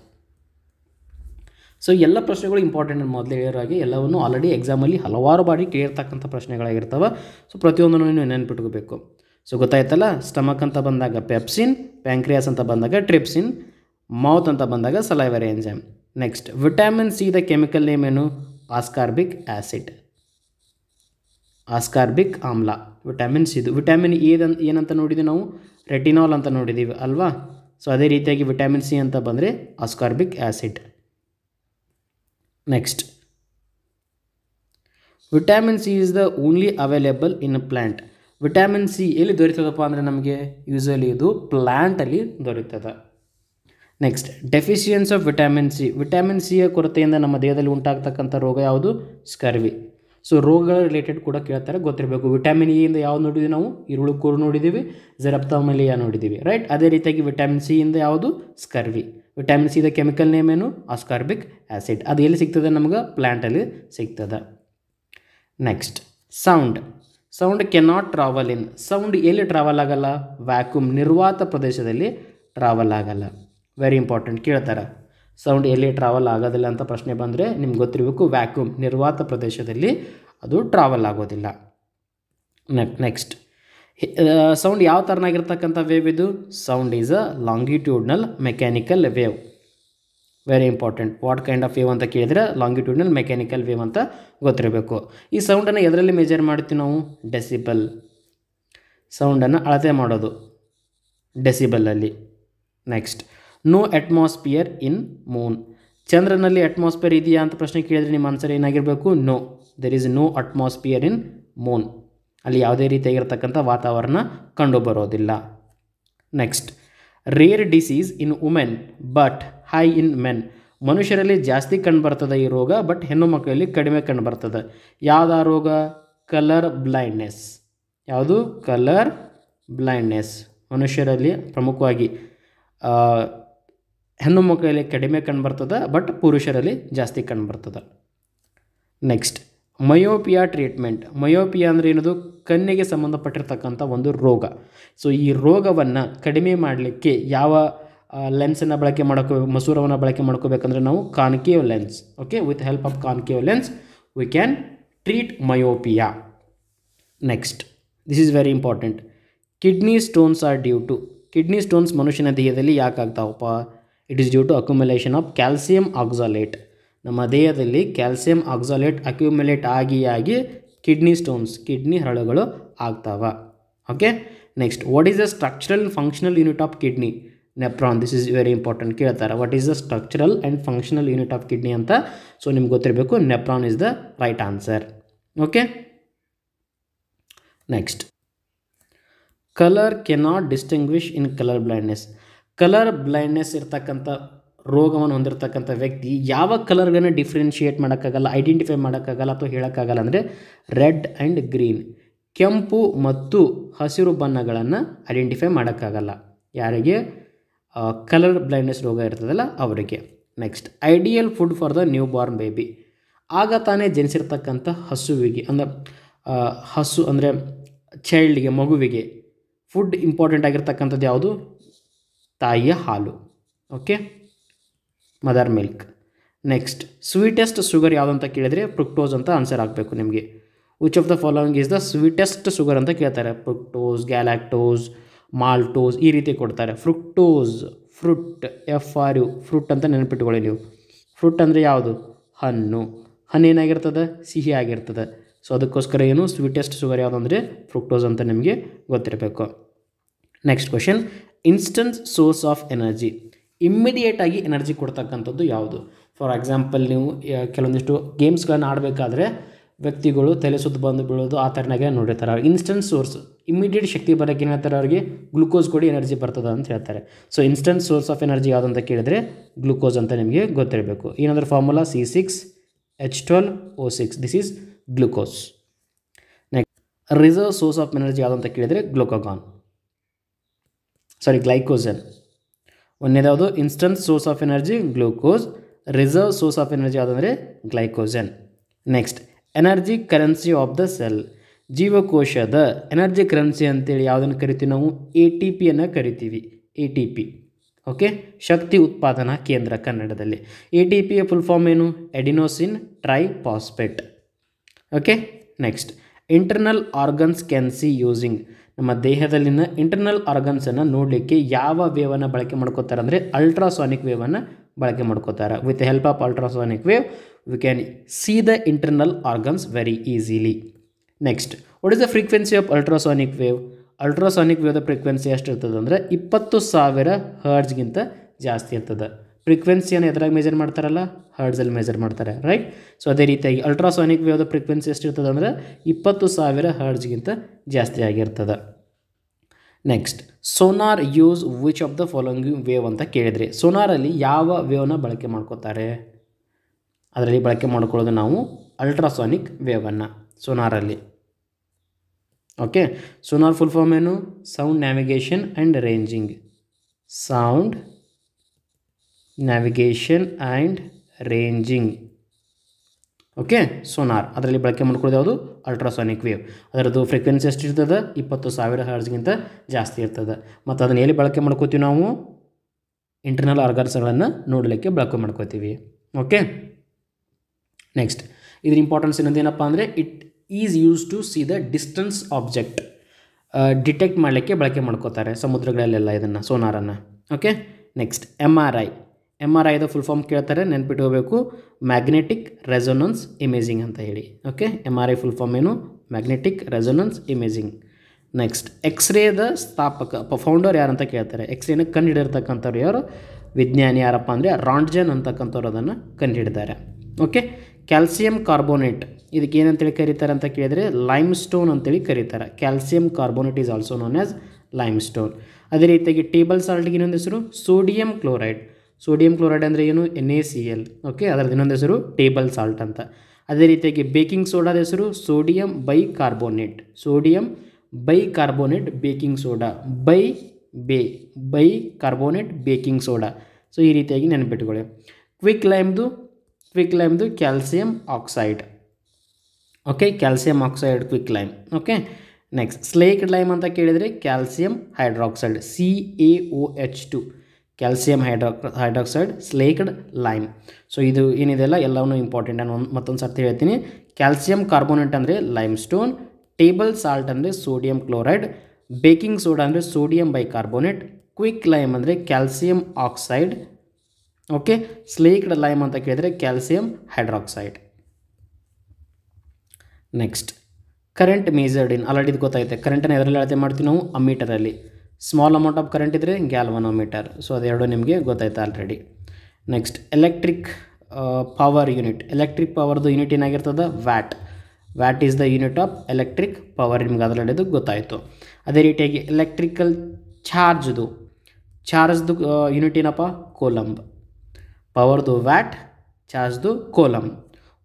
So ಎಲ್ಲ ಪ್ರಶ್ನೆಗಳು ಇಂಪಾರ್ಟೆಂಟ್. ಮೊದಲೇ ಹೇಳಿರೋವಾಗಿ ಎಲ್ಲವನ್ನು ಆಲ್ರೆಡಿ ಎಕ್ಸಾಮಲ್ಲಿ ಹಲವಾರು ಬಾರಿ ಕೇಳಿರ್ತಕ್ಕಂಥ ಪ್ರಶ್ನೆಗಳಾಗಿರ್ತವೆ. ಸೊ ಪ್ರತಿಯೊಂದನ್ನು ನೀವು ನೆನಪಿಟ್ಕೋಬೇಕು. ಸೊ ಗೊತ್ತಾಯ್ತಲ್ಲ, ಸ್ಟಮಕ್ ಅಂತ ಬಂದಾಗ ಪೆಪ್ಸಿನ್, ಪ್ಯಾಂಕ್ರಿಯಾಸ್ ಅಂತ ಬಂದಾಗ ಟ್ರಿಪ್ಸಿನ್, ಮೌತ್ ಅಂತ ಬಂದಾಗ salivary enzyme. Next vitamin C ದ ಕೆಮಿಕಲ್ ನೇಮ್ ಏನು, ಆಸ್ಕಾರ್ಬಿಕ್ ಆ್ಯಸಿಡ್, ಆಸ್ಕಾರ್ಬಿಕ್ ಆಮ್ಲ. ವಿಟಮಿನ್ ಸಿ ಇದು. ವಿಟಮಿನ್ ಎ ಏನಂತ ನೋಡಿದ್ದೀವಿ ನಾವು, ರೆಟಿನಾಲ್ ಅಂತ ನೋಡಿದ್ದೀವಿ ಅಲ್ವಾ. ಸೊ ಅದೇ ರೀತಿಯಾಗಿ ವಿಟಮಿನ್ ಸಿ ಅಂತ ಬಂದರೆ ascorbic acid. Next, vitamin C is the only available in plant. Vitamin C ಎಲ್ಲಿ ದೊರೀತದಪ್ಪ ಅಂದರೆ ನಮಗೆ ಯೂಸಲಿ ಇದು ಪ್ಲ್ಯಾಂಟಲ್ಲಿ ದೊರೀತದೆ. Next, deficiency of vitamin C. Vitamin ಸಿಯ ಕೊರತೆಯಿಂದ ನಮ್ಮ ದೇಹದಲ್ಲಿ ಉಂಟಾಗ್ತಕ್ಕಂಥ ರೋಗ ಯಾವುದು? ಸ್ಕರ್ವಿ. ಸೊ ರೋಗಗಳ ರಿಲೇಟೆಡ್ ಕೂಡ ಕೇಳ್ತಾರೆ, ಗೊತ್ತಿರಬೇಕು. ವಿಟಮಿನ್ ಎ ಇಂದ ಯಾವುದು ನೋಡಿದ್ವಿ ನಾವು? ಈರುಳ್ಳಿ ಕೂರು ನೋಡಿದ್ದೀವಿ, ಜೆರಪ್ತೋಮಲಿಯಾ ನೋಡಿದ್ದೀವಿ, ರೈಟ್. ಅದೇ ರೀತಿಯಾಗಿ ವಿಟಮಿನ್ ಸಿ ಇಂದ ಯಾವುದು? ಸ್ಕರ್ವಿ. ವಿಟಮಿನ್ ಸಿ ದ ಕೆಮಿಕಲ್ ನೇಮ್ ಏನು? Ascorbic acid. ಅದು ಎಲ್ಲಿ ಸಿಗ್ತದೆ ನಮ್ಗೆ? ಪ್ಲ್ಯಾಂಟಲ್ಲಿ ಸಿಗ್ತದೆ. Next, sound. Sound cannot travel in. Sound ಎಲ್ಲಿ ಟ್ರಾವೆಲ್ ಆಗಲ್ಲ? ವ್ಯಾಕ್ಯೂಮ್, ನಿರ್ವಾತ ಪ್ರದೇಶದಲ್ಲಿ ಟ್ರಾವೆಲ್ ಆಗಲ್ಲ. ವೆರಿ ಇಂಪಾರ್ಟೆಂಟ್, ಕೇಳ್ತಾರೆ. ಸೌಂಡ್ ಎಲ್ಲಿ ಟ್ರಾವೆಲ್ ಆಗೋದಿಲ್ಲ ಅಂತ ಪ್ರಶ್ನೆ ಬಂದರೆ ನಿಮ್ಗೆ ಗೊತ್ತಿರಬೇಕು, ವ್ಯಾಕ್ಯೂಮ್, ನಿರ್ವಾತ ಪ್ರದೇಶದಲ್ಲಿ ಅದು ಟ್ರಾವೆಲ್ ಆಗೋದಿಲ್ಲ. ನೆಕ್ಸ್ಟ್, ಸೌಂಡ್ ಯಾವ ಥರನಾಗಿರ್ತಕ್ಕಂಥ ವೇವ್ ಇದು? Sound is a longitudinal mechanical wave. Very important. What kind of wave ಅಂತ ಕೇಳಿದರೆ ಲಾಂಗಿಟ್ಯೂಡ್ನಲ್ ಮೆಕ್ಯಾನಿಕಲ್ ವೇವ್ ಅಂತ ಗೊತ್ತಿರಬೇಕು. ಈ ಸೌಂಡನ್ನು ಎದರಲ್ಲಿ ಮೆಜರ್ ಮಾಡ್ತೀವಿ ನಾವು? ಡೆಸಿಬಲ್. ಸೌಂಡನ್ನು ಅಳತೆ ಮಾಡೋದು ಡೆಸಿಬಲಲ್ಲಿ. Next, no atmosphere in moon. ಚಂದ್ರನಲ್ಲಿ ಅಟ್ಮಾಸ್ಫಿಯರ್ ಇದೆಯಾ ಅಂತ ಪ್ರಶ್ನೆ ಕೇಳಿದರೆ ನಿಮ್ಮ ಆನ್ಸರ್ ಏನಾಗಿರಬೇಕು? No, there is no atmosphere in moon. ಅಲ್ಲಿ ಯಾವುದೇ ರೀತಿಯಾಗಿರ್ತಕ್ಕಂಥ ವಾತಾವರಣ ಕಂಡುಬರೋದಿಲ್ಲ. Next, rare disease in women but high in men. ಮನುಷ್ಯರಲ್ಲಿ ಜಾಸ್ತಿ ಕಂಡುಬರ್ತದೆ ಈ ರೋಗ, ಬಟ್ ಹೆಣ್ಣು ಮಕ್ಕಳಲ್ಲಿ ಕಡಿಮೆ ಕಂಡುಬರ್ತದೆ. ಯಾವುದು ಆ ರೋಗ? Colour blindness. ಯಾವುದು? Colour blindness. ಮನುಷ್ಯರಲ್ಲಿ ಪ್ರಮುಖವಾಗಿ ಹೆಣ್ಣು ಮಕ್ಕಳಲ್ಲಿ ಕಡಿಮೆ ಕಂಡುಬರ್ತದೆ, ಬಟ್ ಪುರುಷರಲ್ಲಿ ಜಾಸ್ತಿ ಕಂಡುಬರ್ತದೆ. Next, myopia treatment. ಮಯೋಪಿಯಾ ಅಂದರೆ ಏನದು? ಕಣ್ಣಿಗೆ ಸಂಬಂಧಪಟ್ಟಿರ್ತಕ್ಕಂಥ ಒಂದು ರೋಗ. ಸೊ ಈ ರೋಗವನ್ನು ಕಡಿಮೆ ಮಾಡಲಿಕ್ಕೆ ಯಾವ ಲೆನ್ಸನ್ನು ಬಳಕೆ ಮಾಡ್ಕೋಬೇಕು? ಮಸೂರವನ್ನು ಬಳಕೆ ಮಾಡ್ಕೋಬೇಕಂದ್ರೆ ನಾವು concave lens. Okay, with help of concave lens we can treat myopia. Next, this is very important. Kidney stones are due to. Kidney stones ಮನುಷ್ಯನ ದೇಹದಲ್ಲಿ ಯಾಕೆ ಆಗ್ತಾವಪ್ಪ? It is due to accumulation of calcium oxalate. ನಮ್ಮ ದೇಹದಲ್ಲಿ calcium oxalate accumulate ಆಗಿ kidney stones, kidney ಹರಳುಗಳು ಆಗ್ತಾವ. Okay. Next, what is the structural functional unit of kidney? Nephron. This is very important, ಕೇಳ್ತಾರೆ. What is the structural and functional unit of kidney ಅಂತ. So ನಿಮ್ಗೆ ಗೊತ್ತಿರಬೇಕು, nephron is the right answer. Okay. Next, colour cannot distinguish in colour blindness. Colour blindness ಇರ್ತಕ್ಕಂಥ ರೋಗವನ್ನು ಹೊಂದಿರತಕ್ಕಂಥ ವ್ಯಕ್ತಿ ಯಾವ ಕಲರ್ಗಳನ್ನು differentiate ಮಾಡೋಕ್ಕಾಗಲ್ಲ, ಐಡೆಂಟಿಫೈ ಮಾಡೋಕ್ಕಾಗಲ್ಲ ಅಥವಾ ಹೇಳೋಕ್ಕಾಗಲ್ಲ ಅಂದರೆ ರೆಡ್ ಆ್ಯಂಡ್ ಗ್ರೀನ್, ಕೆಂಪು ಮತ್ತು ಹಸಿರು ಬಣ್ಣಗಳನ್ನು ಐಡೆಂಟಿಫೈ ಮಾಡೋಕ್ಕಾಗಲ್ಲ ಯಾರಿಗೆ ಕಲರ್ ಬ್ಲೈಂಡ್ನೆಸ್ ರೋಗ ಇರ್ತದಲ್ಲ ಅವರಿಗೆ. Next, ideal food for the new Born baby. ಆಗ ತಾನೇ ಜನಿಸಿರ್ತಕ್ಕಂಥ ಹಸುವಿಗೆ ಅಂದರೆ ಹಸು ಅಂದರೆ ಚೈಲ್ಡ್ಗೆ, ಮಗುವಿಗೆ ಫುಡ್ ಇಂಪಾರ್ಟೆಂಟ್ ಆಗಿರ್ತಕ್ಕಂಥದ್ದು ಯಾವುದು? ತಾಯಿಯ ಹಾಲು. Okay, mother milk. Next, sweetest sugar ಯಾವುದು ಅಂತ ಕೇಳಿದರೆ ಫ್ರುಕ್ಟೋಸ್ ಅಂತ ಆನ್ಸರ್ ಆಗಬೇಕು ನಿಮಗೆ. Which of the following is the sweetest sugar ಅಂತ ಕೇಳ್ತಾರೆ. ಫ್ರುಕ್ಟೋಸ್, ಗ್ಯಾಲಾಕ್ಟೋಸ್, ಮಾಲ್ಟೋಸ್ ಈ ರೀತಿ ಕೊಡ್ತಾರೆ. ಫ್ರುಕ್ಟೋಸ್, ಫ್ರುಟ್, FRU, ಫ್ರುಟ್ ಅಂತ ನೆನಪಿಟ್ಕೊಳ್ಳಿ ನೀವು. ಫ್ರುಟ್ ಅಂದರೆ ಯಾವುದು? ಹಣ್ಣು. ಹಣ್ಣು ಏನಾಗಿರ್ತದೆ? ಸಿಹಿ ಆಗಿರ್ತದೆ. ಸೊ ಅದಕ್ಕೋಸ್ಕರ ಏನು ಸ್ವೀಟೆಸ್ಟ್ ಶುಗರ್ ಯಾವುದು ಅಂದರೆ ಫ್ರುಕ್ಟೋಸ್ ಅಂತ ನಿಮಗೆ ಗೊತ್ತಿರಬೇಕು. Next question, instant source of energy. ಇಮ್ಮಿಡಿಯೇಟಾಗಿ ಎನರ್ಜಿ ಕೊಡ್ತಕ್ಕಂಥದ್ದು ಯಾವುದು? ಫಾರ್ ಎಕ್ಸಾಂಪಲ್, ನೀವು ಕೆಲವೊಂದಿಷ್ಟು ಗೇಮ್ಸ್ಗಳನ್ನು ಆಡಬೇಕಾದ್ರೆ ವ್ಯಕ್ತಿಗಳು ತಲೆ ಸುತ್ತು ಬಂದು ಬೀಳೋದು ಆ ಥರನಾಗೆ ನೋಡಿರ್ತಾರೆ. ಇನ್ಸ್ಟಂಟ್ ಸೋರ್ಸ್, ಇಮ್ಮಿಡಿಯೇಟ್ ಶಕ್ತಿ ಬರೋಕ್ಕೆ ಏನು ಹೇಳ್ತಾರೆ ಅವರಿಗೆ? ಗ್ಲೂಕೋಸ್ ಕೊಡಿ ಎನರ್ಜಿ ಬರ್ತದೆ ಅಂತ ಹೇಳ್ತಾರೆ. So instant source of energy ಯಾವುದು ಅಂತ ಕೇಳಿದರೆ ಗ್ಲೂಕೋಸ್ ಅಂತ ನಿಮಗೆ ಗೊತ್ತಿರಬೇಕು. ಏನಾದರೂ formula C6H12O6, this is glucose. Next, reserve source of energy ಯಾವುದು ಅಂತ ಕೇಳಿದರೆ ಗ್ಲೈಕೋಜನ್. ಒಂದೇದಾವುದು instant source of energy glucose, reserve source of energy ಯಾವುದಂದರೆ glycogen. Next, energy currency of the cell. ಜೀವಕೋಶದ ಎನರ್ಜಿ ಕರೆನ್ಸಿ ಅಂತೇಳಿ ಯಾವುದನ್ನು ಕರಿತೀವಿ ನಾವು? ATPಯನ್ನು ಕರಿತೀವಿ. ATP. ಓಕೆ, ಶಕ್ತಿ ಉತ್ಪಾದನಾ ಕೇಂದ್ರ ಕನ್ನಡದಲ್ಲಿ. ATPಯ ಫುಲ್ ಫಾರ್ಮ್ ಏನು? Adenosine triphosphate. Okay. Next, internal organs can see using. ನಮ್ಮ ದೇಹದಲ್ಲಿನ ಇಂಟರ್ನಲ್ ಆರ್ಗನ್ಸನ್ನು ನೋಡಲಿಕ್ಕೆ ಯಾವ ವೇವನ್ನು ಬಳಕೆ ಮಾಡ್ಕೋತಾರೆ ಅಂದರೆ ಅಲ್ಟ್ರಾಸಾನಿಕ್ ವೇವನ್ನು ಬಳಕೆ ಮಾಡ್ಕೋತಾರೆ. With help of ultrasonic wave we can see the internal organs very easily. Next, what is the frequency of ultrasonic wave? Ultrasonic ವೇವ್ದ ಫ್ರೀಕ್ವೆನ್ಸಿ ಎಷ್ಟು ಇರ್ತದೆ ಅಂದರೆ 20,000 ಹರ್ಟ್ಸ್ಗಿಂತ ಜಾಸ್ತಿ ಇರ್ತದೆ. ಫ್ರೀಕ್ವೆನ್ಸಿಯನ್ನು ಎದ್ರಾಗ ಮೆಜರ್ ಮಾಡ್ತಾರಲ್ಲ, ಹರ್ಡ್ಸಲ್ಲಿ ಮೆಜರ್ ಮಾಡ್ತಾರೆ, ರೈಟ್. ಸೊ ಅದೇ ರೀತಿಯಾಗಿ ಅಲ್ಟ್ರಾಸಾನಿಕ್ ವೇವ್ದ ಫ್ರೀಕ್ವೆನ್ಸಿ ಎಷ್ಟಿರ್ತದೆ ಅಂದರೆ 20,000 ಹರ್ಡ್ಸ್ಗಿಂತ ಜಾಸ್ತಿ ಆಗಿರ್ತದೆ. Next, sonar use which of the following wave ಅಂತ ಕೇಳಿದ್ರಿ. ಸೋನಾರಲ್ಲಿ ಯಾವ ವೇವ್ನ ಬಳಕೆ ಮಾಡ್ಕೋತಾರೆ? ಅದರಲ್ಲಿ ಬಳಕೆ ಮಾಡ್ಕೊಳ್ಳೋದು ನಾವು ಅಲ್ಟ್ರಾಸಾನಿಕ್ ವೇವನ್ನು ಸೋನಾರಲ್ಲಿ. ಓಕೆ, ಸೋನಾರ್ ಫುಲ್ ಫಾರ್ಮ್ ಏನು? Sound navigation and ranging. Sound navigation and ranging. Okay, sonar ಅದರಲ್ಲಿ ಬಳಕೆ ಮಾಡ್ಕೊಳ್ಳೋದು ಯಾವುದು? Ultrasonic wave. ಅದರದ್ದು ಫ್ರೀಕ್ವೆನ್ಸಿ ಎಷ್ಟು ಇರ್ತದೆ? 20,000 ಹರ್ಡ್ಸ್ಗಿಂತ ಜಾಸ್ತಿ ಇರ್ತದೆ. ಮತ್ತು ಅದನ್ನು ಎಲ್ಲಿ ಬಳಕೆ ಮಾಡ್ಕೋತೀವಿ ನಾವು? ಇಂಟರ್ನಲ್ ಆರ್ಗನ್ಸ್ಗಳನ್ನು ನೋಡಲಿಕ್ಕೆ ಬಳಕೆ ಮಾಡ್ಕೋತೀವಿ. ಓಕೆ, ನೆಕ್ಸ್ಟ್ ಇದ್ರ ಇಂಪಾರ್ಟೆನ್ಸ್ ಏನಂದೇನಪ್ಪ ಅಂದರೆ it is use to see the distance object. Detect ಮಾಡಲಿಕ್ಕೆ ಬಳಕೆ ಮಾಡ್ಕೋತಾರೆ ಸಮುದ್ರಗಳಲ್ಲೆಲ್ಲ ಇದನ್ನು, ಸೋನಾರನ್ನು. ಓಕೆ, ನೆಕ್ಸ್ಟ್ ಎಮ್ ಆರ್ ಐದ ಫುಲ್ ಫಾರ್ಮ್ ಕೇಳ್ತಾರೆ, ನೆನ್ಪಿಟ್ಕೋಬೇಕು, ಮ್ಯಾಗ್ನೆಟಿಕ್ ರೆಸೊನೆನ್ಸ್ ಇಮೇಜಿಂಗ್ ಅಂತ ಹೇಳಿ. Okay, M R I full form ಏನು? Magnetic resonance imaging. ನೆಕ್ಸ್ಟ್, ಎಕ್ಸ್ರೇದ ಸ್ಥಾಪಕ ಫೌಂಡರ್ ಯಾರಂತ ಕೇಳ್ತಾರೆ. ಎಕ್ಸ್ರೇನ ಕಂಡುಹಿಡಿದಿರ್ತಕ್ಕಂಥವ್ರು ಯಾರು? ವಿಜ್ಞಾನಿ ಯಾರಪ್ಪ ಅಂದರೆ ರಾಂಟ್ಜನ್ ಅಂತಕ್ಕಂಥವ್ರು ಅದನ್ನು ಕಂಡುಹಿಡಿದ್ದಾರೆ. ಓಕೆ, ಕ್ಯಾಲ್ಸಿಯಂ ಕಾರ್ಬೋನೇಟ್ ಇದಕ್ಕೆ ಏನಂತೇಳಿ ಕರೀತಾರೆ ಅಂತ ಕೇಳಿದರೆ ಲೈಮ್ ಸ್ಟೋನ್ ಅಂತೇಳಿ ಕರೀತಾರೆ. Calcium carbonate is also known as lime stone. ಅದೇ ರೀತಿಯಾಗಿ ಟೇಬಲ್ ಸಾಲ್ಟ್ಗೆ ಇನ್ನೊಂದು ಹೆಸರು ಸೋಡಿಯಂ ಕ್ಲೋರೈಡ್. ಸೋಡಿಯಂ ಕ್ಲೋರೈಡ್ ಅಂದರೆ ಏನು? NaCl. ಓಕೆ, ಅದರದ್ದು ಇನ್ನೊಂದು ಹೆಸರು ಟೇಬಲ್ ಸಾಲ್ಟ್ ಅಂತ. ಅದೇ ರೀತಿಯಾಗಿ ಬೇಕಿಂಗ್ ಸೋಡಾದ ಹೆಸರು sodium bicarbonate. Sodium bicarbonate baking soda. Bicarbonate baking soda. So ಈ ರೀತಿಯಾಗಿ ನೆನಪಿಟ್ಕೊಳ್ಳಿ. ಕ್ವಿಕ್ ಲೈಮ್ದು calcium oxide. Okay, calcium oxide quicklime. Okay, next slaked lime ಅಂತ ಕೇಳಿದರೆ calcium hydroxide, CaOH2. Calcium hydroxide slaked lime. So ಇದು ಏನಿದೆಲ್ಲ ಎಲ್ಲವೂ ಇಂಪಾರ್ಟೆಂಟ್. ನಾನು ಮತ್ತೊಂದು ಸರ್ತಿ ಹೇಳ್ತೀನಿ. ಕ್ಯಾಲ್ಸಿಯಂ ಕಾರ್ಬೋನೇಟ್ ಅಂದರೆ ಲೈಮ್ ಸ್ಟೋನ್, ಟೇಬಲ್ ಸಾಲ್ಟ್ ಅಂದರೆ ಸೋಡಿಯಂ ಕ್ಲೋರೈಡ್, ಬೇಕಿಂಗ್ ಸೋಡಾ ಅಂದರೆ ಸೋಡಿಯಂ ಬೈಕಾರ್ಬೋನೇಟ್, ಕ್ವಿಕ್ ಲೈಮ್ ಅಂದರೆ calcium oxide. Okay, slaked lime ಅಂತ ಕೇಳಿದರೆ calcium hydroxide. Next, current measured in. Already ಇದು ಗೊತ್ತಾಗುತ್ತೆ. ಕರೆಂಟನ್ನು ಎದರಲ್ಲಿ ಅಳತೆ ಮಾಡ್ತೀವಿ ನಾವು? ಅಮ್ಮೀಟರಲ್ಲಿ. ಸ್ಮಾಲ್ ಅಮೌಂಟ್ ಆಫ್ ಕರೆಂಟ್ ಇದ್ದರೆ ಗ್ಯಾಲ್ವನೋಮೀಟರ್. ಸೊ ಅದೆರಡು ನಿಮಗೆ ಗೊತ್ತಾಯ್ತು already. Next, electric power unit. Electric ಪವರ್ದು ಯೂನಿಟ್ ಏನಾಗಿರ್ತದೆ? Watt. Watt is the unit of electric power. ನಿಮ್ಗೆ ಅದರಲ್ಲಿದು ಗೊತ್ತಾಯಿತು. ಅದೇ ರೀತಿಯಾಗಿ ಎಲೆಕ್ಟ್ರಿಕಲ್ ಚಾರ್ಜ್ದು ಯೂನಿಟ್ ಏನಪ್ಪ? ಕೂಲಂಬ್. ಪವರ್ದು ವ್ಯಾಟ್, ಚಾರ್ಜ್ದು ಕೂಲಂಬ್.